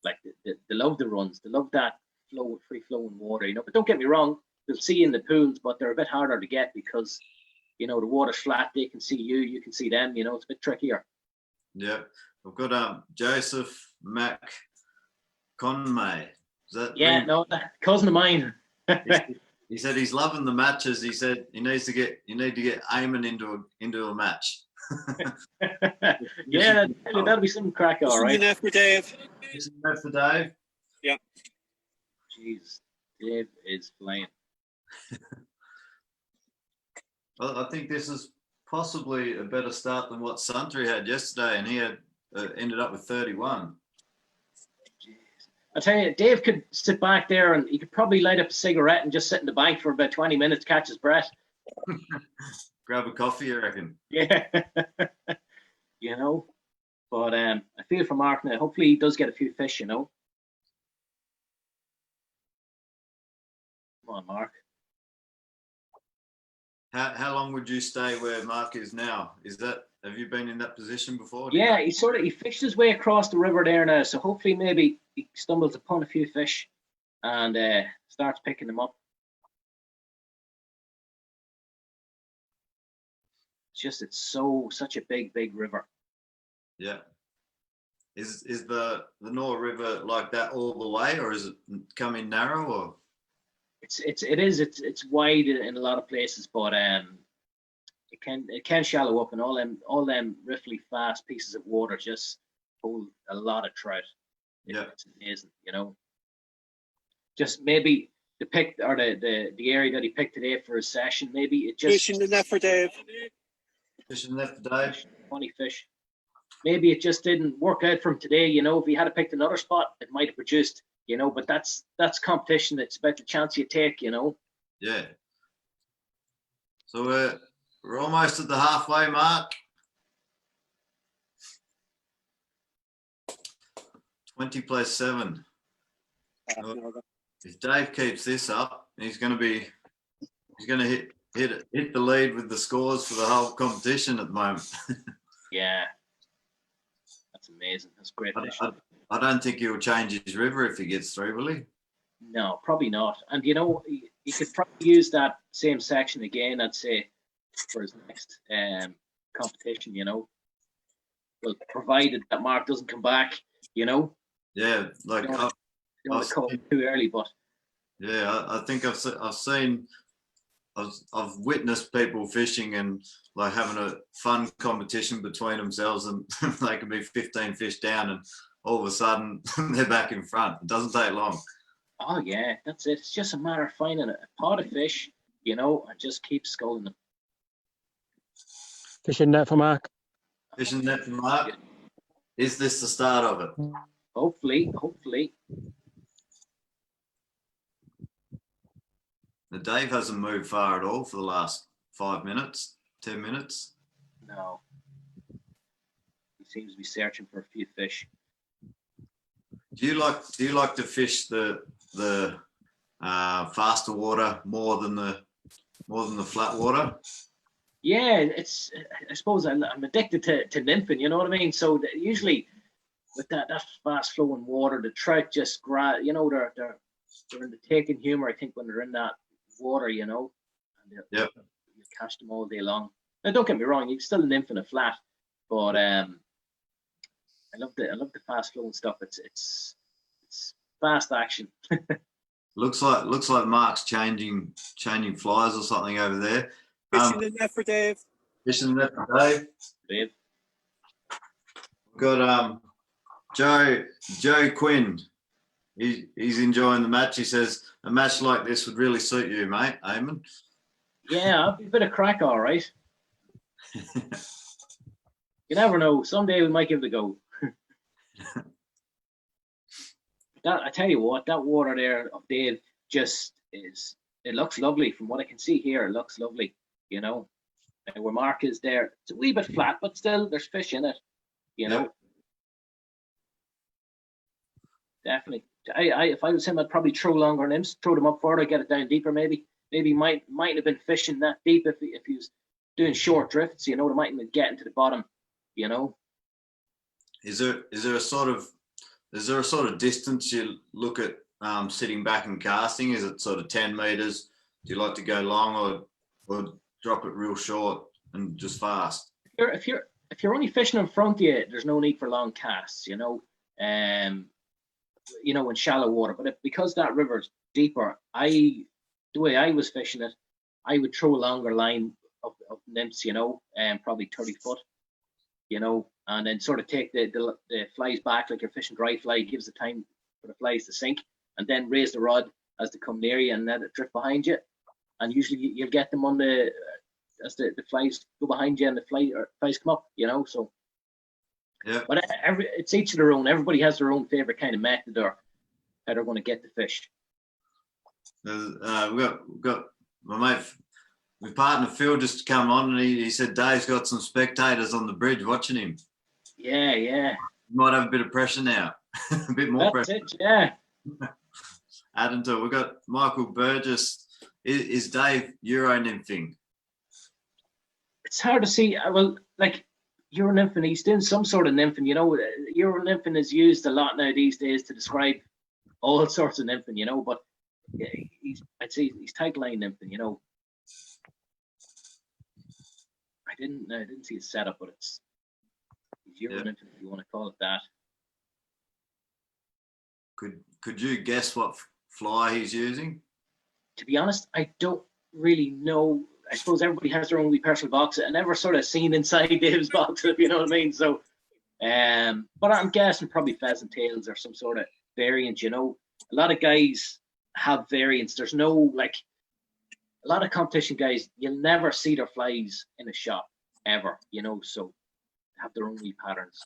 Like they love the runs, they love that free flowing water, you know. But don't get me wrong, they'll see you in the pools, but they're a bit harder to get because, you know, the water's flat. They can see you, you can see them. You know, it's a bit trickier. Yeah, I've got Joseph Mac Conmay. Is that No, that cousin of mine. He said he's loving the matches. He said you need to get Eamon into a match. Yeah, that'll be some crack, all right. Fish in the net for Dave. Isn't that for Dave? Yeah. Jeez, Dave is flying. Well, I think this is possibly a better start than what Santry had yesterday, and he had ended up with 31. I tell you, Dave could sit back there and he could probably light up a cigarette and just sit in the bank for about 20 minutes, catch his breath. Grab a coffee, you reckon? Yeah. You know, but I feel for Mark now. Hopefully he does get a few fish, you know. Come on, Mark. How long would you stay where Mark is now? Have you been in that position before? Yeah, he fished his way across the river there now, so hopefully maybe he stumbles upon a few fish and starts picking them up. It's such a big river. Yeah. Is the Nore River like that all the way, or is it come in narrow? Or It's wide in a lot of places, but it can shallow up, and all them riffly fast pieces of water just hold a lot of trout. Yeah, it's amazing, you know. Just maybe the area that he picked today for his session, maybe it just Fish in the net for Dave. Fishing net for Dave. 20 fish. Maybe it just didn't work out for him today, you know. If he had picked another spot, it might have produced, you know. But that's competition. It's about the chance you take, you know. Yeah. So we're almost at the halfway mark. 20 plus 7. If Dave keeps this up, he's going to hit the lead with the scores for the whole competition at the moment. Yeah, that's amazing. That's great fish. I don't think he'll change his river if he gets through, will he? No, probably not. And you know, he could probably use that same section again, I'd say, for his next competition. You know, well, provided that Mark doesn't come back. You know. Yeah, like you don't want to call him too early, but yeah, I think I've witnessed people fishing and like having a fun competition between themselves, and they can be 15 fish down, and all of a sudden they're back in front. It doesn't take long. oh yeah, that's it. It's just a matter of finding a pot of fish you know, and just keep sculling them. Fishing net for Mark. Fishing net for Mark. Is this the start of it? Hopefully. The Dave hasn't moved far at all for the last 5 minutes, 10 minutes. No. He seems to be searching for a few fish. Do you like to fish the faster water more than the flat water? Yeah, it's. I suppose I'm addicted to nymphing. You know what I mean. So usually, with that fast flowing water, the trout just grab. You know, they're in the taking humor. I think when they're in that water, you know, and you catch them all day long. Now, don't get me wrong, you can still nymph in a flat, but I love the fast flowing stuff. It's fast action. Looks like Mark's changing flies or something over there. Fishing the net for Dave. Fishing the net for Dave. Dave. We've got Joe Quinn. He's enjoying the match. He says a match like this would really suit you, mate, Eamon. Yeah, I'll be a bit of crack, all right. You never know. Someday we might give it a go. I tell you what, that water there of Dave just is. It looks lovely from what I can see here. It looks lovely, you know. And where Mark is there, it's a wee bit flat, but still there's fish in it, you know. Definitely. If I was him, I'd probably throw longer nymphs, throw them up further, get it down deeper. Maybe might have been fishing that deep if he was doing short drifts. You know, they mightn't have getting to the bottom. You know. Is there a sort of distance you look at sitting back and casting? Is it sort of 10 meters? Do you like to go long or drop it real short and just fast? If you're only fishing in front of you, there's no need for long casts. You know. You know, in shallow water, but because that river's deeper, the way I was fishing it, I would throw a longer line of nymphs, you know, and probably 30 foot, you know, and then sort of take the flies back like you're fishing dry fly, gives the time for the flies to sink, and then raise the rod as they come near you and let it drift behind you, and usually you'll get them on as the flies go behind you and the flies come up, you know, so. Yeah. But it's each of their own. Everybody has their own favorite kind of method or how they're going to get the fish. We've got my mate, my partner Phil just come on, and he said Dave's got some spectators on the bridge watching him. Yeah. You might have a bit of pressure now, a bit more That's pressure. it, yeah. Adding to it, we've got Michael Burgess. Is Dave Euro nymphing? It's hard to see. Well, like. Euro nymphing, he's doing some sort of nymphing, you know. Euro nymphing is used a lot now these days to describe all sorts of nymphing, you know, but I'd say he's tight line nymphing, you know. I didn't see his setup, but he's Euro nymphing, if you want to call it that. Could you guess what fly he's using? To be honest, I don't really know. I suppose everybody has their own wee personal box. I never sort of seen inside Dave's box, if you know what I mean. So, but I'm guessing probably pheasant tails or some sort of variant, you know. A lot of guys have variants. There's no, like, a lot of competition guys, you'll never see their flies in a shop, ever, you know, so have their own wee patterns.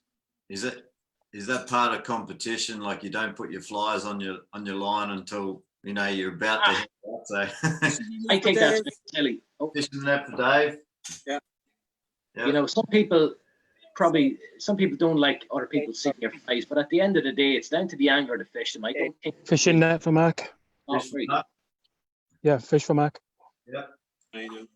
Is that part of competition? Like you don't put your flies on your line until, you know, you're about to hit that, so. I think that's a bit silly. Fishing the net for Dave. Yeah. You know, some people don't like other people seeing their flies, but at the end of the day, it's down to the angler to fish them. I don't think. Fishing net for Mark. Oh, very good. Yeah, fish for Mark. Yeah. I know.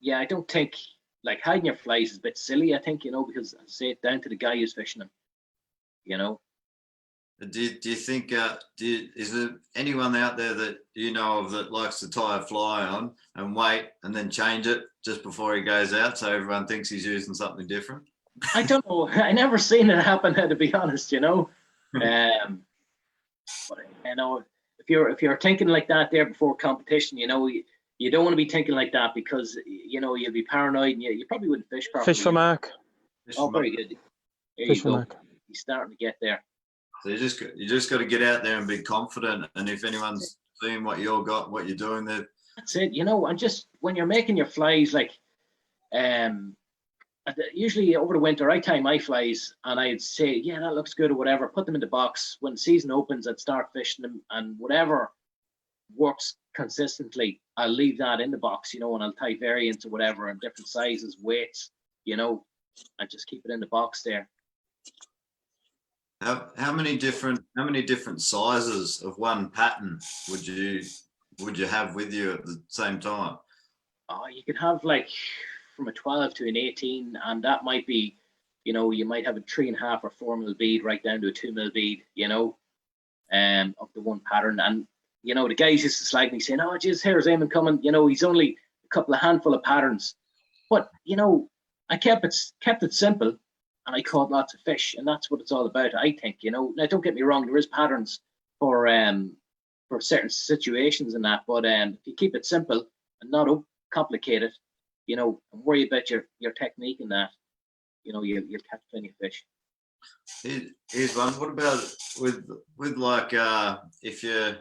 Yeah, I don't think like hiding your flies is a bit silly. I think, you know, because I say it down to the guy who's fishing them. You know. Do you think is there anyone out there that you know of that likes to tie a fly on and wait and then change it just before he goes out so everyone thinks he's using something different? I don't know. I never seen it happen, to be honest, you know. But you know, if you're thinking like that there before competition, you know, you don't want to be thinking like that because you know you'll be paranoid and you probably wouldn't fish properly. Fish for Mark. Oh, very good. There Fish you for go. Mark. He's starting to get there. So you just got to get out there and be confident. And if anyone's seeing what you're doing there. That's it, you know, and just when you're making your flies, like, usually over the winter, I tie my flies and I'd say, yeah, that looks good or whatever, put them in the box. When the season opens, I'd start fishing them, and whatever works consistently, I'll leave that in the box, you know, and I'll tie variants or whatever and different sizes, weights, you know, and just keep it in the box there. How many different sizes of one pattern would you have with you at the same time? Oh, you could have like from a 12 to an 18, and that might be, you know, you might have a 3.5 or 4 mil bead right down to a 2 mil bead, you know, of the one pattern. And you know, the guys used to slag me saying, oh geez, here's Eamon coming, you know, he's only a couple of handful of patterns. But you know, I kept it simple, and I caught lots of fish, and that's what it's all about, I think, you know. Now don't get me wrong, there is patterns for certain situations and that, but if you keep it simple and not complicated, you know, and worry about your technique and that, you know, you'll catch plenty of fish. Here's one. What about with like if you're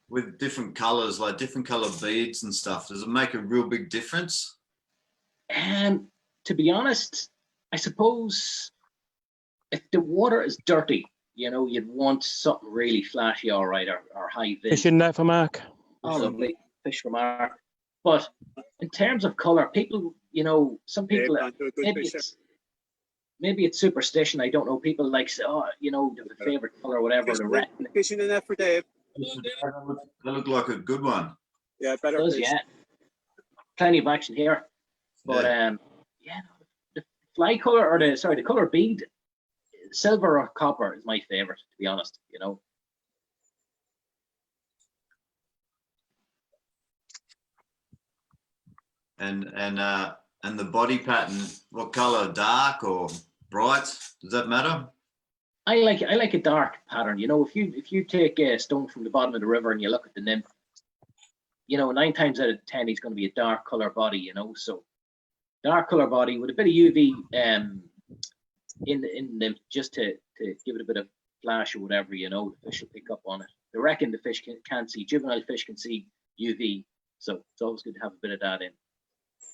with different colors, like different color beads and stuff, does it make a real big difference? To be honest, I suppose if the water is dirty, you know, you'd want something really flashy, all right, or high vis. Fishing net for Mark. Oh, lovely. Fish for Mark. But in terms of color, people, you know, some people, maybe it's superstition, I don't know. People like say, oh, you know, the favorite color, whatever, the red. Fishing in that for Dave. That looked like a good one. Yeah, better. Does, yeah. Plenty of action here. But Yeah. the fly color, or the color bead, silver or copper is my favorite, to be honest, you know. And the body pattern, what color, dark or bright? Does that matter? I like a dark pattern. You know, if you take a stone from the bottom of the river and you look at the nymph, you know, 9 times out of 10 he's going to be a dark color body. You know, so dark color body with a bit of UV in the nymph, just to give it a bit of flash or whatever. You know, the fish will pick up on it. They reckon the fish can't see, juvenile fish can see UV, so it's always good to have a bit of that in.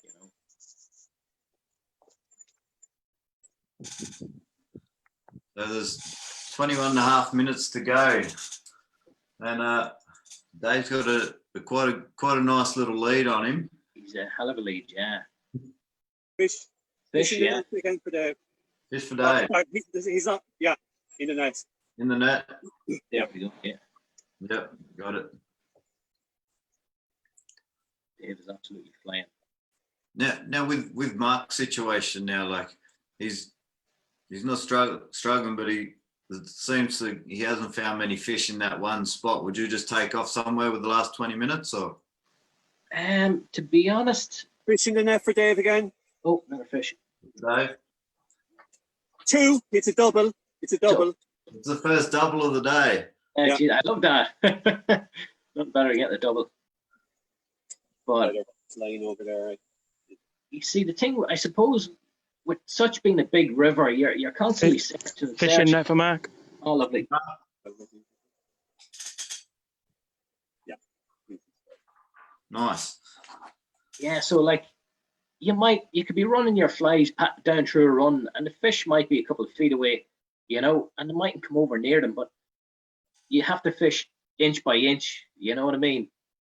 You know. So there's 21.5 minutes to go, and Dave's got quite a nice little lead on him. He's a hell of a lead, yeah. Fish, yeah. Again for Dave. Fish for Dave. He's not, yeah, in the net. In the net. There we go, yeah. Yep, got it. Dave is absolutely flying. Now with Mark's situation now, like he's not struggling, but it seems that he hasn't found many fish in that one spot. Would you just take off somewhere with the last 20 minutes, or? To be honest. Fish in the net for Dave again. Oh, another fish. Dave? 2. It's a double. It's a double. It's the first double of the day. Yeah. Geez, I love that. Nothing better to get the double. But It's lying over there. you see, the thing, I suppose, with such being a big river, you're constantly to Fishing net for Mark. Oh, lovely. Yeah. Nice. Yeah, so like you could be running your flies down through a run, and the fish might be a couple of feet away, you know, and they mightn't come over near them, but you have to fish inch by inch, you know what I mean,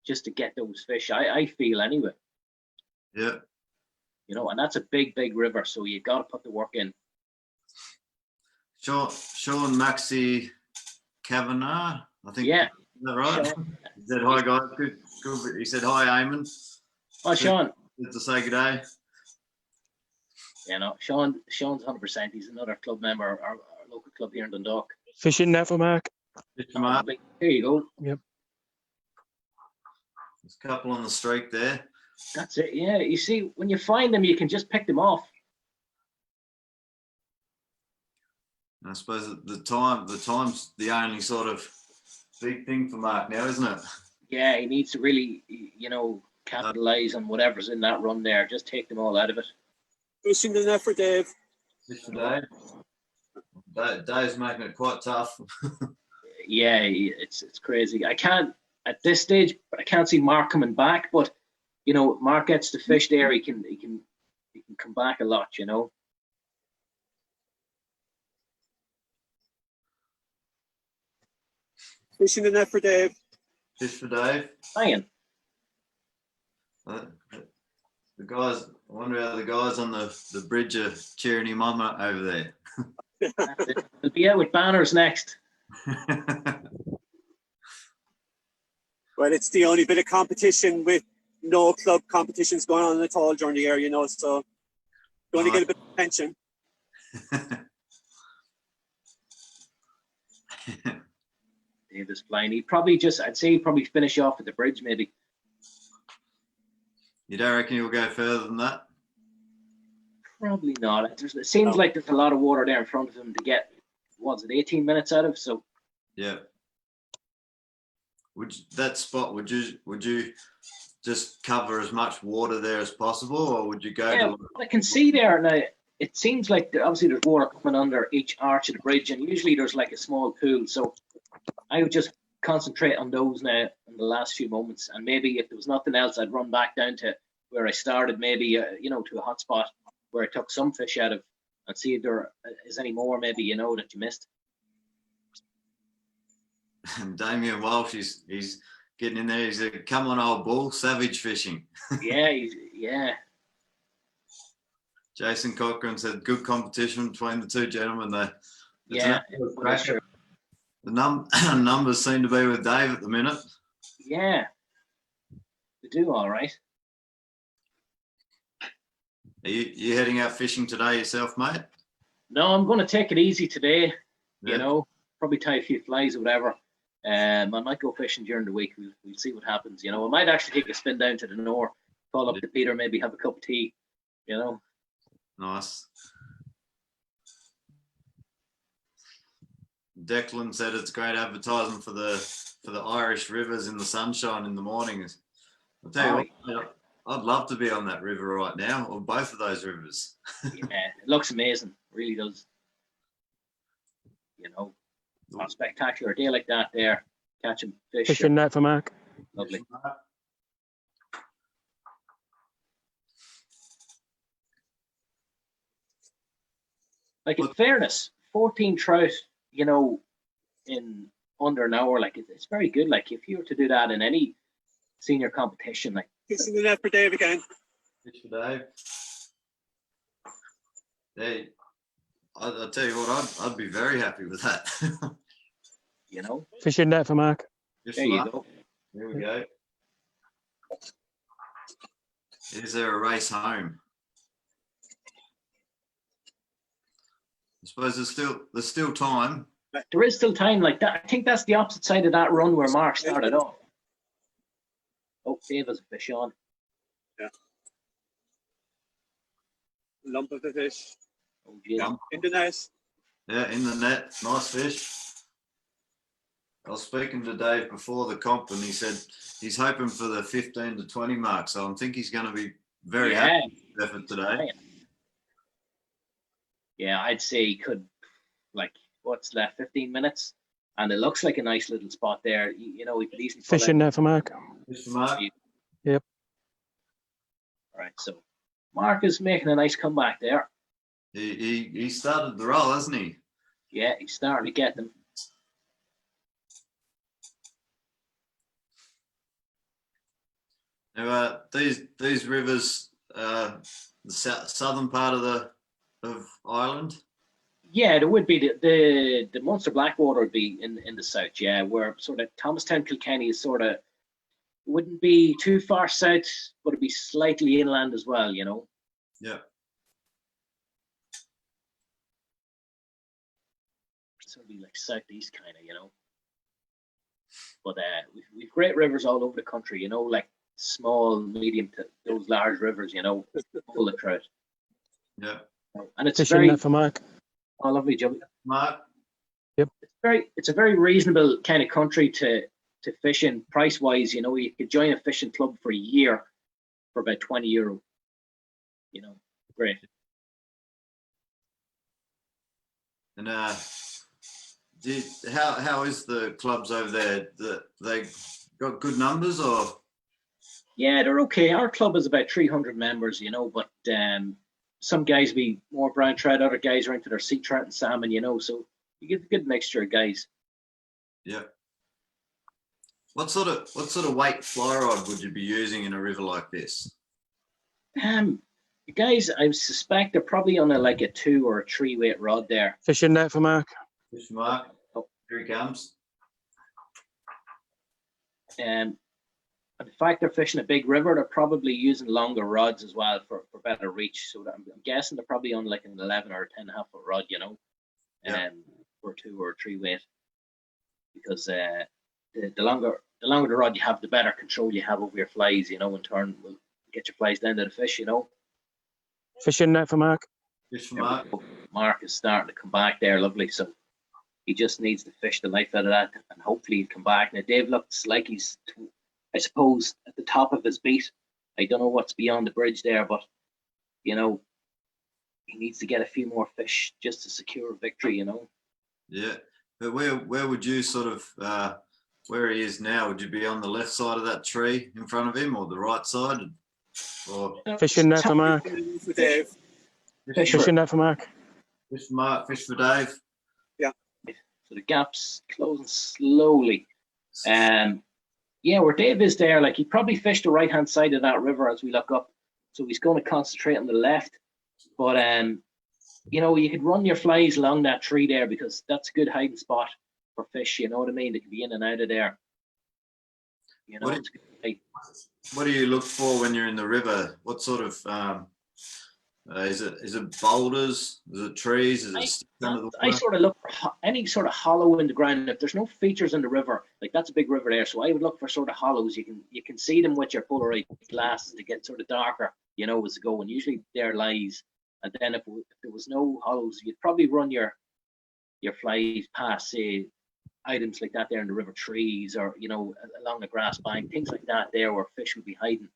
just to get those fish. I feel anyway. Yeah. You know, and that's a big river, so you got to put the work in. Sean Maxi Kavanagh, I think. Yeah. Is that right? Sean. He said hi, guys. Good. He said hi, Eamon. Oh, Sean. Good to say good day. You know, Sean's 100%. He's another club member, our local club here in Dundalk. Fishing net for Mark. Mr. Mark, Here you go. Yep. there's a couple on the streak there. That's it. Yeah, you see, when you find them, you can just pick them off. And I suppose the time's the only sort of big thing for Mark now, isn't it? Yeah, he needs to really, you know, capitalize on whatever's in that run there. Just take them all out of it. Fish in the net for Dave. Just for Dave. Dave's making it quite tough. Yeah, it's crazy. I can't at this stage, I can't see Mark coming back. But you know, Mark gets to fish there. He can come back a lot. You know. Fishing the net for Dave. Fish for Dave. Ryan. The guys, I wonder how the guys on the bridge are cheering him on over there. He'll be out with banners next. Well, it's the only bit of competition with no club competitions going on at all during the year, you know, so you only get a bit of attention. Dave is flying. I'd say he'd probably finish off at the bridge, maybe. You don't reckon he'll go further than that? Probably not. It seems like there's a lot of water there in front of him to get, 18 minutes out of? So Yeah. That spot, would you just cover as much water there as possible, or would you go yeah, to? I can see there now. It seems like obviously there's water coming under each arch of the bridge, and usually there's like a small pool. So I would just concentrate on those now in the last few moments, and maybe if there was nothing else, I'd run back down to where I started, maybe to a hot spot where I took some fish out of, and see if there is any more maybe that you missed. Damien Walsh, he's getting in there. He's a come on old bull, savage fishing. Yeah. Jason Cochran said good competition between the two gentlemen there. Yeah, The numbers seem to be with Dave at the minute. Yeah, they do all right. Are you heading out fishing today yourself, mate? No, I'm going to take it easy today. Yeah. Probably tie a few flies or whatever. I might go fishing during the week. We'll see what happens. I might actually take a spin down to the north, call up to Peter, maybe have a cup of tea. Nice. Declan said it's great advertising for the Irish rivers in the sunshine in the mornings. I'll tell you what, I'd love to be on that river right now, or both of those rivers. Yeah, it looks amazing. It really does. A spectacular day like that there, catching fish. Fishing net for Mark. Lovely. Like, in fairness, 14 trout, in under an hour, like it's very good. Like, if you were to do that in any senior competition, like. Fishing the net for Dave again. Fish for Dave. Hey, I'll tell you what, I'd be very happy with that. Fishing net for Mark. Just There you go. Here we go. Is there a race home? I suppose there's still time. There is still time like that. I think that's the opposite side of that run where Mark started off. Oh, Dave has a fish on. Yeah. Lump of the fish. Oh, geez. In the net. Yeah, in the net. Nice fish. I was speaking to Dave before the comp, and he said he's hoping for the 15 to 20 mark. So I think he's going to be very happy with his effort today. Yeah, I'd say he could, what's left, 15 minutes? And it looks like a nice little spot there. He could easily pull Fishing net for Mark. Fish for Mark. Yep. All right, so Mark is making a nice comeback there. He started the roll, hasn't he? Yeah, he's starting to get them. Now, these rivers, the southern part of Ireland. Yeah, there would be the Munster Blackwater would be in the south. Yeah, where sort of Thomastown, Kilkenny is sort of wouldn't be too far south, but it'd be slightly inland as well. Yeah. So it'd be like southeast kind of. But we've great rivers all over the country. Like small, medium to those large rivers. Full of trout. Yeah. And it's Fishing net for Mark. Oh, lovely, Joey. Mark. Yep. It's a very reasonable kind of country to fish in price wise. You could join a fishing club for a year for about €20. Great. And how is the clubs over there? got good numbers or? Yeah, they're okay. Our club is about 300 members, but some guys be more brown trout, other guys are into their sea trout and salmon, so you get a good mixture of guys. Yeah. What sort of weight fly rod would you be using in a river like this? The guys, I suspect they're probably on like a 2 or a 3 weight rod there. Fishing net for Mark. Fish Mark. Oh. Here he comes. And the fact they're fishing a big river, they're probably using longer rods as well for better reach. So I'm guessing they're probably on like an 11 or 10.5 foot rod, Yeah. or 2 or 3 weight. Because the longer the rod you have, the better control you have over your flies. In turn, will get your flies down to the fish. Fishing net for Mark. Fish Mark. Mark is starting to come back there, lovely. So he just needs to fish the life out of that, and hopefully he'll come back. Now Dave looks like he's, I suppose, at the top of his beat. I don't know what's beyond the bridge there, but he needs to get a few more fish just to secure a victory. Yeah, but where would you sort of where he is now? Would you be on the left side of that tree in front of him, or the right side? Or Fishing net for Mark. For Dave. Fishing net for Mark. Fish for Mark, fish for Dave. So the gap's closing slowly. Yeah, where Dave is there, like he probably fished the right hand side of that river as we look up. So he's going to concentrate on the left. But you could run your flies along that tree there because that's a good hiding spot for fish, you know what I mean? They can be in and out of there. It's good to hide. What do you look for when you're in the river? What sort of is it boulders? Is it trees? Is it sticks under the I water? sort of look for any sort of hollow in the ground. If there's no features in the river, like that's a big river there, so I would look for sort of hollows. You can see them with your Polaroid glasses to get sort of darker, as they go. And usually there lies. And then if there was no hollows, you'd probably run your flies past, say, items like that there in the river, trees or along the grass bank, things like that there where fish would be hiding.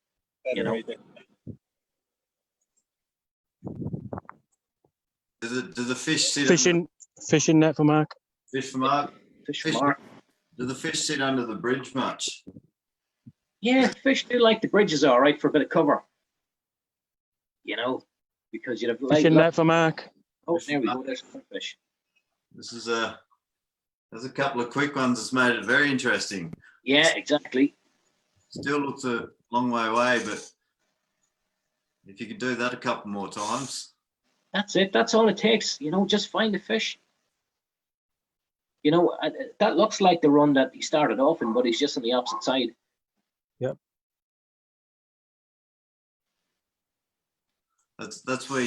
Do the fish sit? Fishing net for Mark. Fish for Mark. Fish for Mark. Do the fish sit under the bridge much? Yeah, fish do like the bridges, all right, for a bit of cover. Because you'd have Fishing net for Mark. Oh, there we go. There's some fish. This is there's a couple of quick ones that's made it very interesting. Yeah, exactly. Still looks a long way away, but if you could do that a couple more times. That's it. That's all it takes. Just find the fish. That looks like the run that he started off in, but he's just on the opposite side. Yep. That's where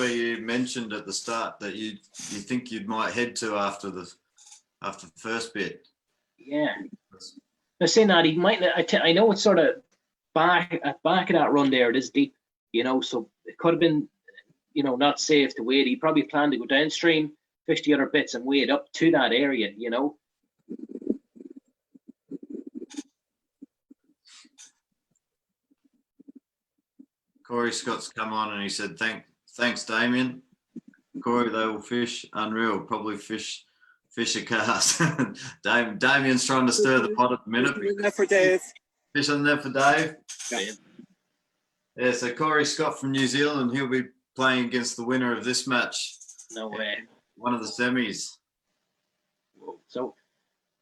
you mentioned at the start that you think you might head to after the first bit. Yeah. Now saying that, he might. I know it's sort of back of that run there. It is deep, so it could have been, not safe to wade. He probably planned to go downstream, fish the other bits, and wade up to that area. Corey Scott's come on and he said, thanks, Damien. Corey, they will fish unreal, probably fish a cast. Damien's trying to stir the pot at the minute. Net for Dave. Fish on there for Dave. Yeah. Yeah, so Corey Scott from New Zealand, he'll be playing against the winner of this match. No way. One of the semis. So,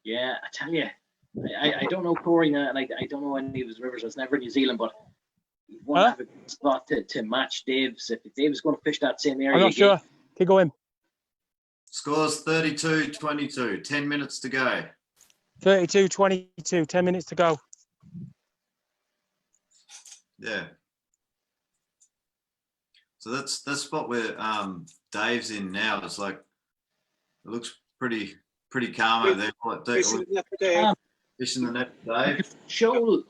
yeah, I tell you, I don't know Corey now, and I don't know any of his rivers. I was never in New Zealand, but he won't have a spot to match Dave's. If Dave's going to fish that same area, I'm not sure. Keep going. Scores 32-22, 10 minutes to go. 32-22, 10 minutes to go. Yeah. So that's the spot where Dave's in now. It's like it looks pretty calm over there. Quite deep. Fishing net for Dave. Fishing the net for Dave. Shoal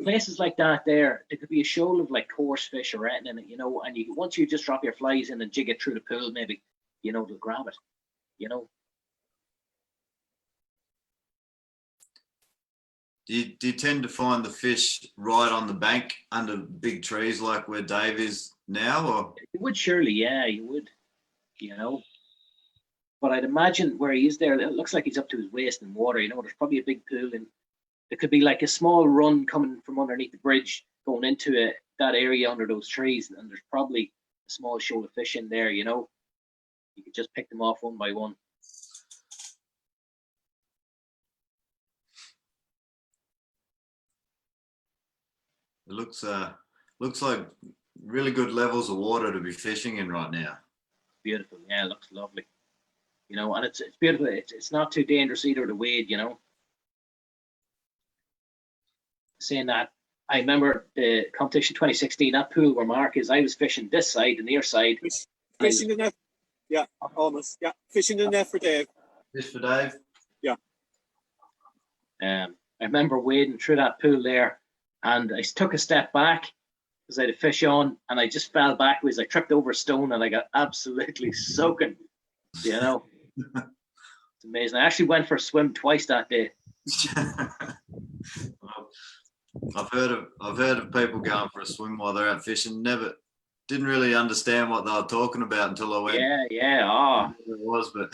places like that there could be a shoal of like coarse fish or anything in it, and once you just drop your flies in and jig it through the pool, maybe, they'll grab it, Do you tend to find the fish right on the bank under big trees like where Dave is now, or? You would surely, yeah, you would, But I'd imagine where he is there, it looks like he's up to his waist in water, there's probably a big pool there could be like a small run coming from underneath the bridge going into that area under those trees, and there's probably a small shoal of fish in there, you know. You could just pick them off one by one. It looks like really good levels of water to be fishing in right now. Beautiful, yeah, it looks lovely. You know, and it's beautiful. It's not too dangerous either to wade, you know. Saying that, I remember the competition 2016, that pool where Mark is, I was fishing this side, the near side. Fishing the net. Yeah, almost. Yeah, fishing the net for Dave. Fish for Dave. I remember wading through that pool there, and I took a step back because I had a fish on, and I just fell backwards. I tripped over a stone, and I got absolutely soaking. You know, it's amazing. I actually went for a swim twice that day. Well, I've heard of people going for a swim while they're out fishing. Never didn't really understand what they were talking about until I went. Yeah. Ah, It was, but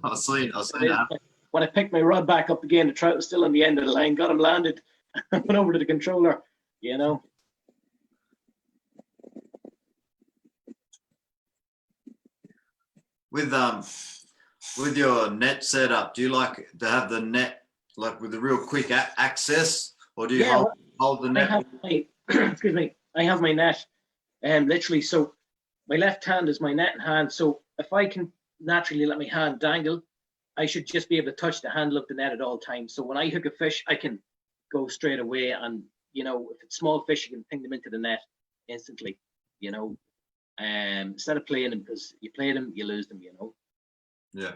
I seen that. when I picked my rod back up again, the trout was still on the end of the line. Got him landed. Went over to the controller. You know. With your net setup, do you like to have the net like with the real quick access, or do you hold the I net? have my excuse me. I have my net, literally. So my left hand is my net in hand. So if I can naturally let my hand dangle, I should just be able to touch the handle of the net at all times. So when I hook a fish, I can go straight away, and you know, if it's small fish, you can ping them into the net instantly. You know, instead of playing them, because you play them, you lose them. You know. Yeah.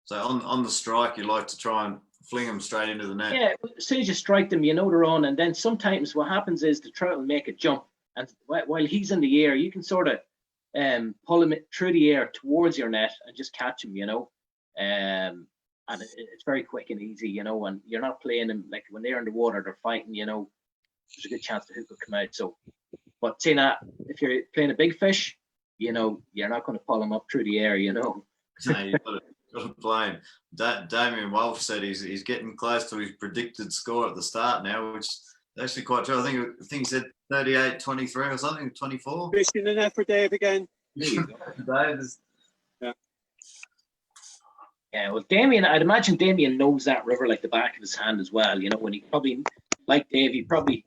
So on the strike, you like to try and fling them straight into the net. Yeah, as soon as you strike them, you know they're on, and then sometimes what happens is the trout will make a jump, and while he's in the air, you can sort of pull him through the air towards your net and just catch him, you know. And it's very quick and easy, you know, and you're not playing them like when they're in the water, they're fighting, you know. There's a good chance the hook will come out. So, but saying that, if you're playing a big fish, you know, you're not going to pull him up through the air, you know. No, you've got to blame. Damien Wolf said he's getting close to his predicted score at the start now, which is actually quite true. I think he said 38-23 or something, 24. Fishing the net for Dave again. Yeah, well, Damien, I'd imagine Damien knows that river like the back of his hand as well. You know, when he probably, like Dave, he probably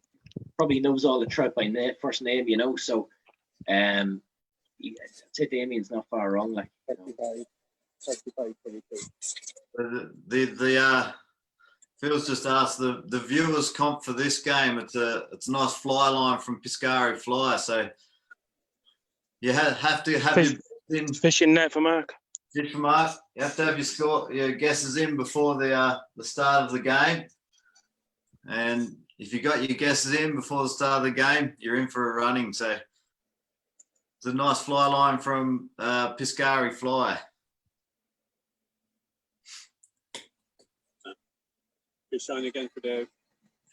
knows all the trout by first name. You know, so I'd say Damien's not far wrong. Like, you know. 35-22. Phil's just asked the viewers comp for this game. It's a nice fly line from Piscari Fly, so you have to have your Fishing net for Mark. fish for Mark. You have to have your guesses in before the start of the game, and if you got your guesses in before the start of the game, you're in for a running. So it's a nice fly line from Piscari Fly. Fish on again for Dave.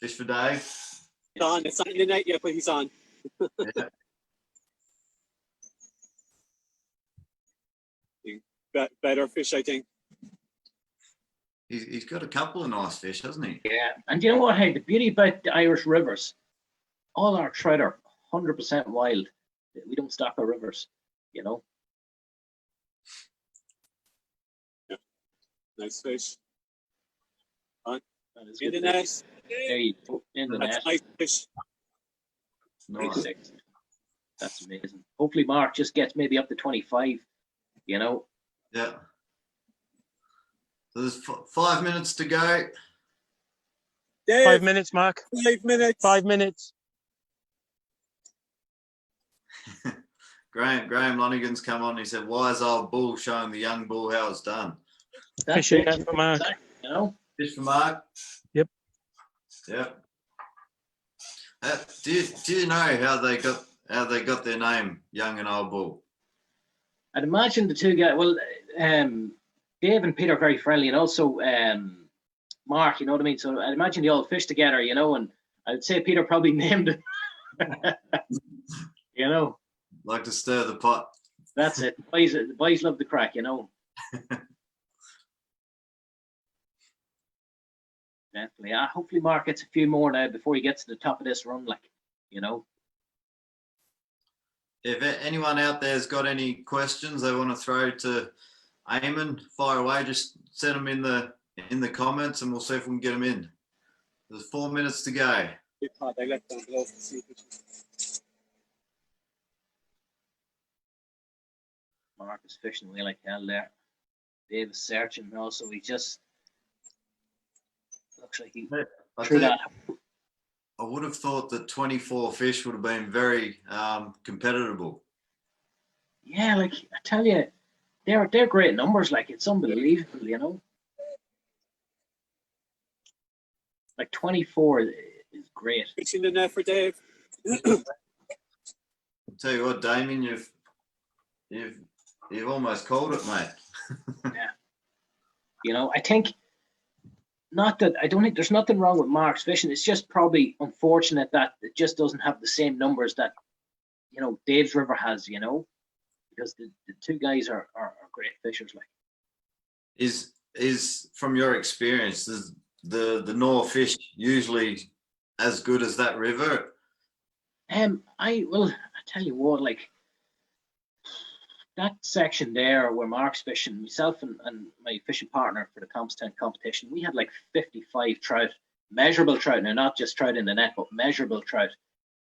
Fish for Dave. He's on. It's not in the net yet, but he's on. Yeah. Better fish, I think. He's got a couple of nice fish, hasn't he? Yeah, and you know what? Hey, the beauty about the Irish rivers, all our trout are 100% wild. We don't stock our rivers, you know. Yeah. Nice fish. On. That is In good the fish. net. There you go, in the net. That's nice fish. Nice. That's amazing. Hopefully, Mark just gets maybe up to 25. You know. Yeah. So there's 5 minutes to go. Dave, 5 minutes, Mark. 5 minutes. 5 minutes. Graham Lonigan's come on. He said, "Wise old bull showing the young bull how it's done." Fishing net for Mark. You know. Fish for Mark. Yep. Yep. Do you know how they got their name, Young and Old Bull? I'd imagine the two guys. Well, Dave and Peter are very friendly, and also Mark. You know what I mean. So I'd imagine they all fish together. You know, and I'd say Peter probably named it. You know. Like to stir the pot. That's it. The boys love the crack. You know. definitely. Hopefully Mark gets a few more now before he gets to the top of this run, like, you know. If anyone out there's got any questions they want to throw to Eamon, fire away. Just send them in the comments, and we'll see if we can get them in. There's 4 minutes to go. I left down below to see Mark is fishing away like hell there. Dave is searching also. He just looks like he I threw think- that. I would have thought that 24 fish would have been very competitive. Yeah, like I tell you, they're great numbers. Like it's unbelievable, you know. Like 24 is great. fishing the net for Dave. I'll tell you what, Damien, you've almost called it, mate. You know, I think I don't think there's nothing wrong with Mark's fishing. It's just probably unfortunate that it just doesn't have the same numbers that, you know, Dave's River has, you know, because the two guys are great fishers. Like, Is from your experience, is the Nor fish usually as good as that river? I tell you what, like that section there where Mark's fishing, myself and my fishing partner for the Thomastown competition, we had like 55 trout, measurable trout. Now, not just trout in the net, but measurable trout,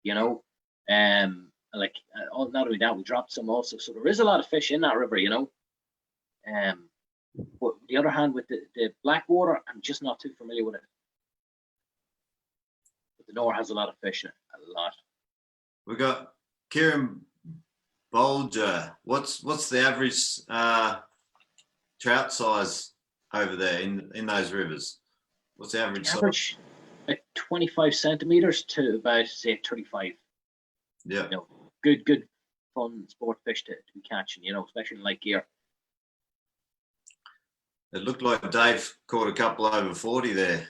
you know. Not only that, we dropped some also. So there is a lot of fish in that river, you know. But the other hand, with the Blackwater, I'm just not too familiar with it. But the Nor has a lot of fish in it, a lot. We got Kieran Bolger. What's the average trout size over there in those rivers? What's the average size? Average like 25 centimeters to about say 35. Yeah. You know, good fun sport fish to be catching, you know, especially in Lake Gear. It looked like Dave caught a couple over 40 there.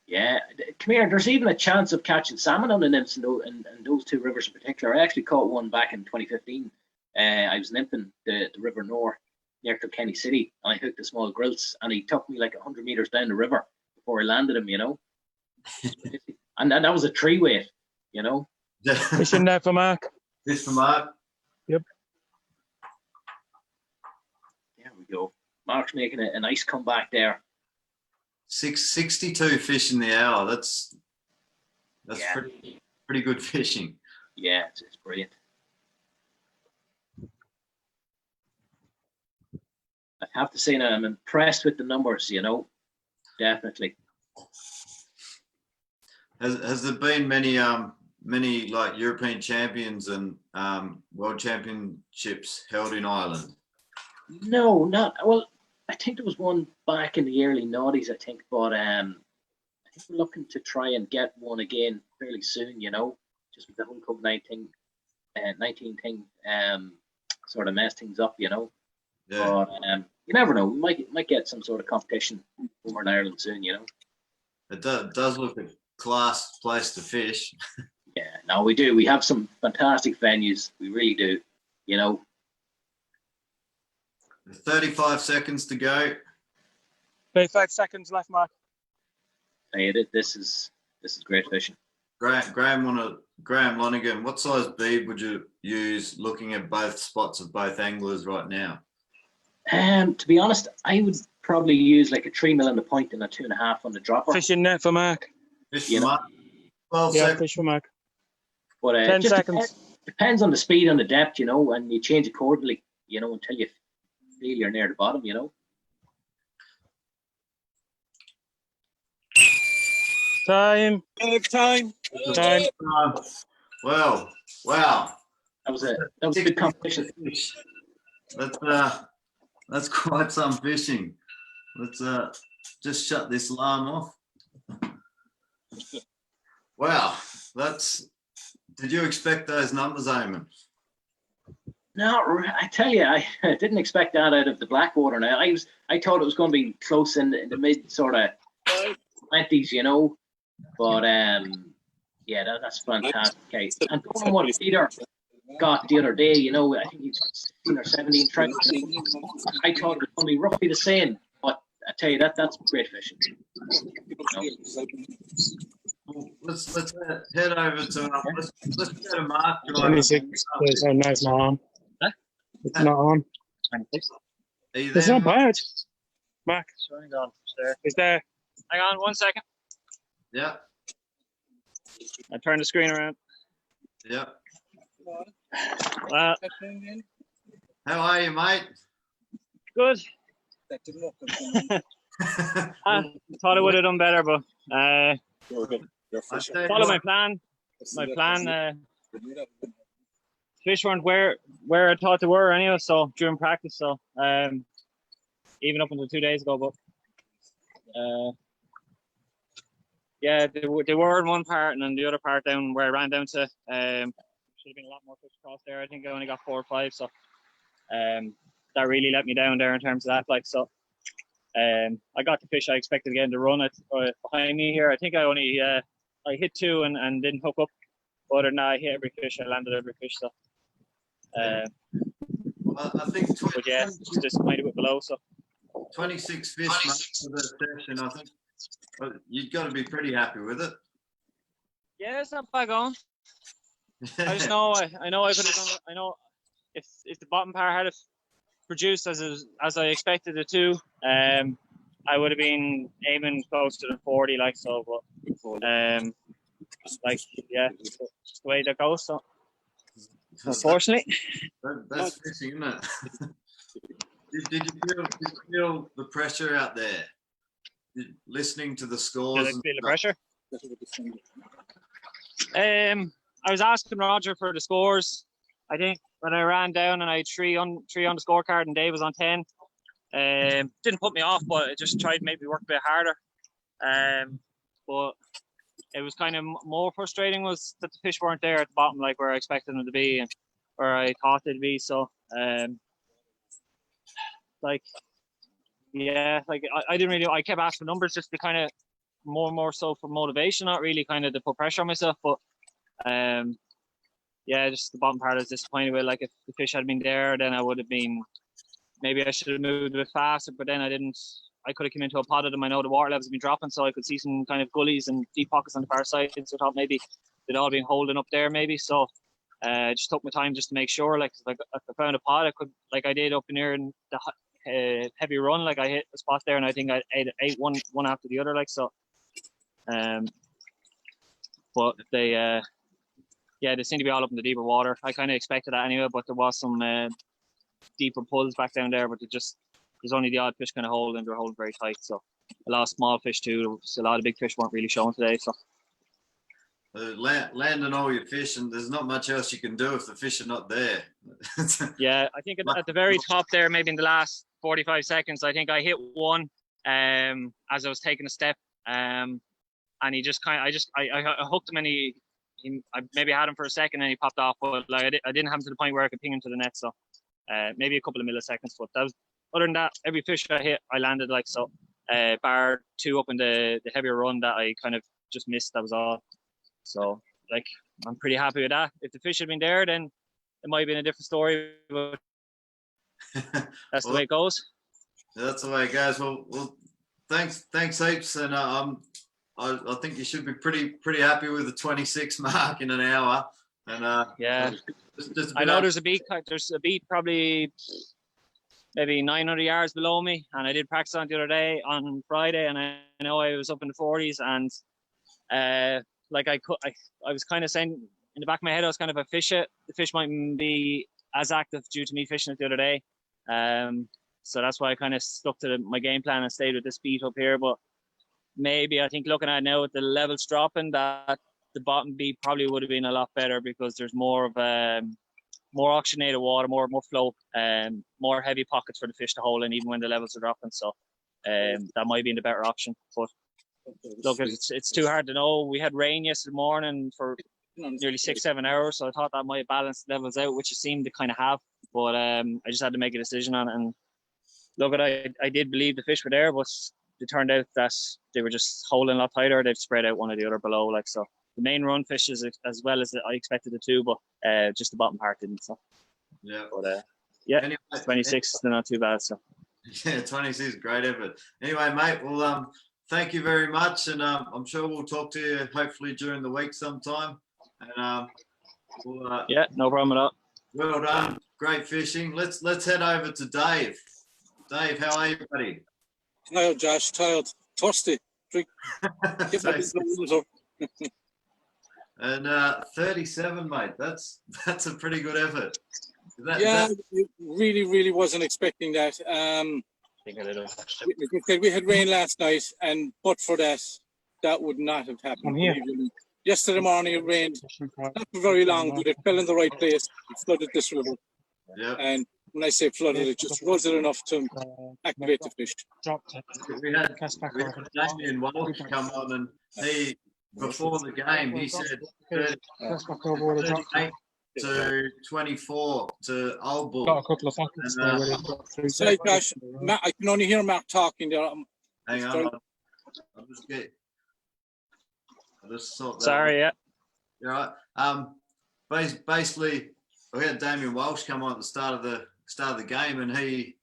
Yeah, come here. There's even a chance of catching salmon on the nymphs in those two rivers in particular. I actually caught one back in 2015. I was nymphing the River Nor near Kilkenny City, and I hooked a small grilse, and he took me like 100 meters down the river before I landed him, you know. and that was a tree weight, you know. Fishing there for Mark. This for Mark. Yep. There we go. Mark's making a nice comeback there. 662 fish in the hour. That's Yeah. pretty good fishing. Yeah, it's brilliant. I have to say now, I'm impressed with the numbers, you know, definitely. Has there been many like European champions and world championships held in Ireland? No, not well. I think there was one back in the early noughties, I think, but I think we're looking to try and get one again fairly soon, you know, just with the whole COVID-19 thing sort of messed things up, you know. Yeah. But you never know. We might get some sort of competition over in Ireland soon, you know. It does look a class place to fish. Yeah, no, we do. We have some fantastic venues. We really do, you know. 35 seconds to go. 35 seconds left, Mark. This is great fishing. Graham Lonigan, what size bead would you use looking at both spots of both anglers right now? To be honest, I would probably use like a 3 mil on the point and a 2.5 on the dropper. Fishing net for Mark. Fish You for know. Mark. 12 Yeah, seconds. fish for Mark. But 10 just seconds. depends on the speed and the depth, you know, and you change accordingly, you know, until you feel you're near the bottom, you know. Time. Time. Time. Well, wow. That was a good competition. That's quite some fishing. Let's just shut this alarm off. Wow, did you expect those numbers, Eamon? No, I tell you, I didn't expect that out of the Blackwater. Now, I thought it was going to be close in the mid sort of 20s, you know. But yeah, that's fantastic. Okay. And don't know what Peter got the other day, you know. I think he's 16 or 17 trout. I thought it was going to be roughly the same, but I tell you that's great fishing. Well, let's head over to let's go to Mark. 26. No, it's not on. Huh? It's not on. 26. Are you It's there, not Mark? bad. Mark, Hang on, there. it's there. Hang on 1 second. Yeah, I turn the screen around. yeah. Well, How are you, mate? good. I thought I would have done better, but I follow my plan. My plan. Fish weren't where I thought they were anyway. So during practice, so even up until 2 days ago, but yeah, they were in one part, and then the other part down where I ran down to should have been a lot more fish across there. I think I only got 4 or 5, so that really let me down there in terms of that. Like so, I got the fish I expected again to run it behind me here. I think I only I hit 2 and didn't hook up. But other than that, I hit every fish. I landed every fish. So, Well, I think but yeah, just disappointed with below. So 26 fish mate, for the session. I think you've got to be pretty happy with it. yeah, it's not bad going. I just know I know I could have done. I know if the bottom part had produced as I expected it to, I would have been aiming close to the 40, like so. But like yeah, it's just the way that goes. So unfortunately, That's fishing, isn't it? did you feel the pressure out there? Listening to the scores. did I feel the pressure? I was asking Roger for the scores. I think when I ran down and I had 3 on the scorecard and Dave was on 10. Didn't put me off, but it just tried to make me work a bit harder. But it was kind of more frustrating was that the fish weren't there at the bottom, like where I expected them to be and where I thought they'd be. So, like, yeah, like I didn't really. I kept asking for numbers just to kind of more so for motivation, not really kind of to put pressure on myself. But yeah, just the bottom part I was disappointed with. Like if the fish had been there, then I would have been. Maybe I should have moved a bit faster, but then I didn't. I could have come into a pod of them. I know the water levels have been dropping, so I could see some kind of gullies and deep pockets on the far side. So I thought maybe they'd all been holding up there, maybe. So just took my time just to make sure. Like if I found a pod, I could, like I did up in there in the heavy run. Like I hit a spot there, and I think I ate one after the other. Like so. But they, yeah, they seem to be all up in the deeper water. I kind of expected that anyway, but there was some deeper pulls back down there. But there's only the odd fish kind of holding. They're holding very tight. So a lot of small fish too. A lot of big fish weren't really showing today. So landing all your fish, and there's not much else you can do if the fish are not there. yeah, I think at the very top there, maybe in the last 45 seconds, I think I hit one as I was taking a step. And he just kind of, I hooked him, and I maybe had him for a second, and he popped off. But like I didn't have him to the point where I could ping him to the net. So maybe a couple of milliseconds. But that was, other than that, every fish I hit, I landed like so. Bar 2 up in the heavier run that I kind of just missed. That was all. So like I'm pretty happy with that. If the fish had been there, then it might have been a different story. But that's the way it goes. That's the way it goes. Well, thanks heaps, and I think you should be pretty happy with the 26 mark in an hour. And yeah, just I know there's a beat probably maybe 900 yards below me, and I did practice on it the other day on Friday, and I know I was up in the 40s, and like I was kind of saying in the back of my head, I was kind of a fish it. The fish mightn't be as active due to me fishing it the other day. So that's why I kind of stuck to my game plan and stayed with this beat up here. But maybe I think looking at it now with the levels dropping, that the bottom beat probably would have been a lot better because there's more of more oxygenated water, more flow, more heavy pockets for the fish to hold in even when the levels are dropping. So that might be the better option. But look, it's too hard to know. We had rain yesterday morning for nearly 6-7 hours, so I thought that might balance the levels out, which it seemed to kind of have. But I just had to make a decision on it. And look, I did believe the fish were there, but it turned out that they were just holding a lot tighter. They've spread out one or the other below, like so. The main run fish is as well as I expected it to, but just the bottom part didn't. So yeah, but yeah, anyway, 26 is not too bad. So Yeah, 26, great effort. Anyway, mate, well, thank you very much, and I'm sure we'll talk to you hopefully during the week sometime. And Yeah, no problem at all. well done, great fishing. Let's head over to Dave. Dave, how are you, buddy? Tired, Josh. Tired. Thirsty. Drink. Get my So- water. and 37, mate. That's a pretty good effort. Is that- Yeah, that- really wasn't expecting that. We had rain last night, and but for that, that would not have happened. I'm here. believe me. Yesterday morning it rained, not for very long, but it fell in the right place. It flooded this river, yeah, and when I say flooded, it just rose it enough to activate the fish. Dropped it. we had Cast back we over. had Damien Walsh come on, and he before the game he said 30, Cast back over where they dropped it. 38 to 24 to Old Bull. Got a couple of buckets And, there where they've got through. Sorry, Josh. Matt, I can only hear Mark talking there. Hang on, I'll just sort that Sorry, yeah. You're right. Basically, we had Damien Walsh come on at the start of the game, and he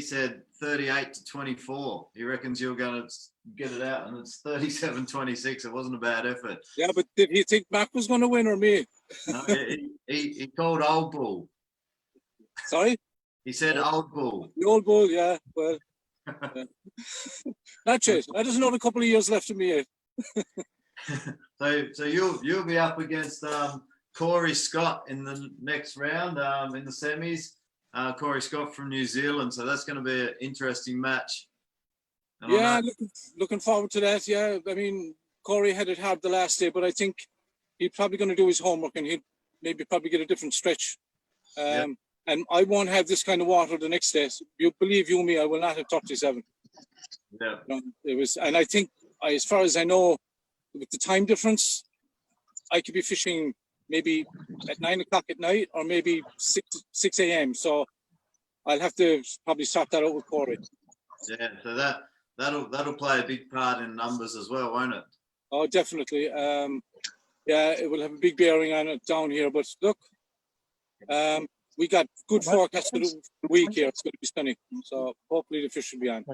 said 38 to 24. He reckons you're going to get it out, and it's 37-26. It wasn't a bad effort. Yeah, but did he think Mark was going to win or me? No, he called Old Bull. Sorry? He said Old Bull. The old bull, yeah. Well, yeah. That's it. That is another couple of years left of me yet. So you'll be up against Corey Scott in the next round in the semis. Corey Scott from New Zealand, so that's going to be an interesting match. And I Yeah, know- looking forward to that. Yeah, I mean, Corey had it hard the last day, but I think he's probably going to do his homework and he'd maybe probably get a different stretch. Yeah. And I won't have this kind of water the next day. So you believe you me, I will not have 37. yeah. It was, and I think, as far as I know, with the time difference, I could be fishing maybe at 9 o'clock at night or maybe 6 a.m. So I'll have to probably sort that out with Corey. Yeah, so that'll play a big part in numbers as well, won't it? Oh, definitely. Yeah, it will have a big bearing on it down here. But look, we got good forecast for the week here. It's going to be sunny, so hopefully the fish will be on.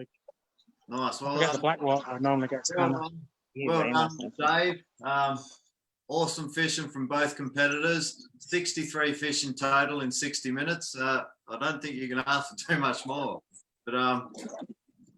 Nice. Well, Forget the black water. Normally gets kind of. well done, Dave. Awesome fishing from both competitors. 63 fish in total in 60 minutes. I don't think you can ask for too much more. But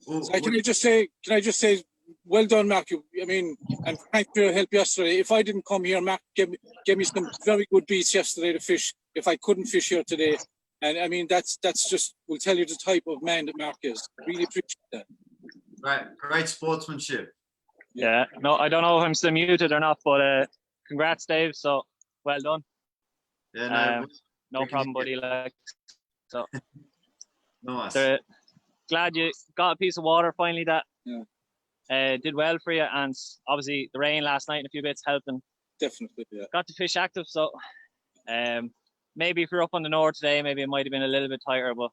So can I just say, well done, Mark. I mean, and thanks for your help yesterday. If I didn't come here, Mark gave me some very good beats yesterday to fish. If I couldn't fish here today, and I mean that's just will tell you the type of man that Mark is. Really appreciate that. great sportsmanship. Yeah. No, I don't know if I'm still muted or not, but congrats, Dave. So well done. Yeah, no, No we can problem, hear buddy. Like, so nice. glad you got a piece of water finally that Yeah. did well for you, and obviously the rain last night and a few bits helping. Definitely, yeah. Got to fish active, so maybe if you're up on the north today, maybe it might have been a little bit tighter, but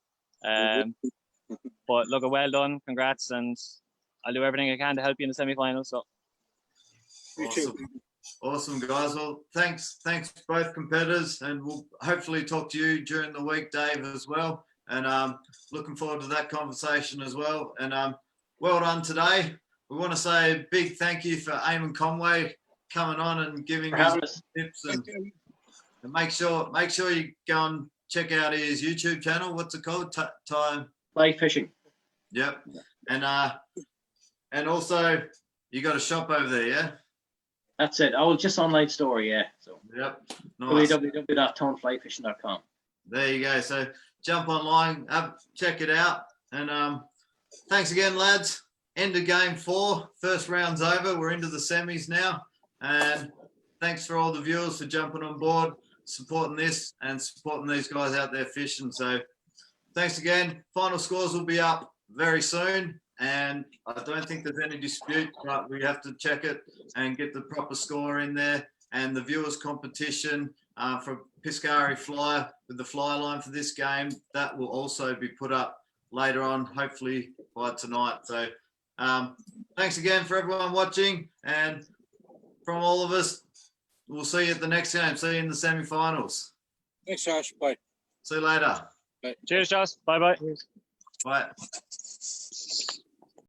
but look, well done, congrats, and I'll do everything I can to help you in the semi-finals. So You too. Awesome, guys. Well, thanks both competitors, and we'll hopefully talk to you during the week, Dave, as well. And looking forward to that conversation as well. And well done today. We want to say a big thank you for Eamon Conway coming on and giving For his having us. tips, and make sure you go and check out his YouTube channel. What's it called? Time. Fly fishing. Yep. And also you got a shop over there, yeah? That's it. Oh, just online store, yeah. So Yep. Nice. www.toneflyfishing.com. There you go. So jump online, check it out. And thanks again, lads. End of game 4. First round's over. We're into the semis now. And thanks for all the viewers for jumping on board, supporting this and supporting these guys out there fishing. So thanks again. Final scores will be up very soon. And I don't think there's any dispute, but we have to check it and get the proper score in there. And the viewers' competition for Piscari Fly with the fly line for this game, that will also be put up later on, hopefully by tonight. So thanks again for everyone watching. And from all of us, we'll see you at the next game. See you in the semi-finals. Thanks, Josh. Bye. See you later. cheers, Josh. Bye bye. Bye.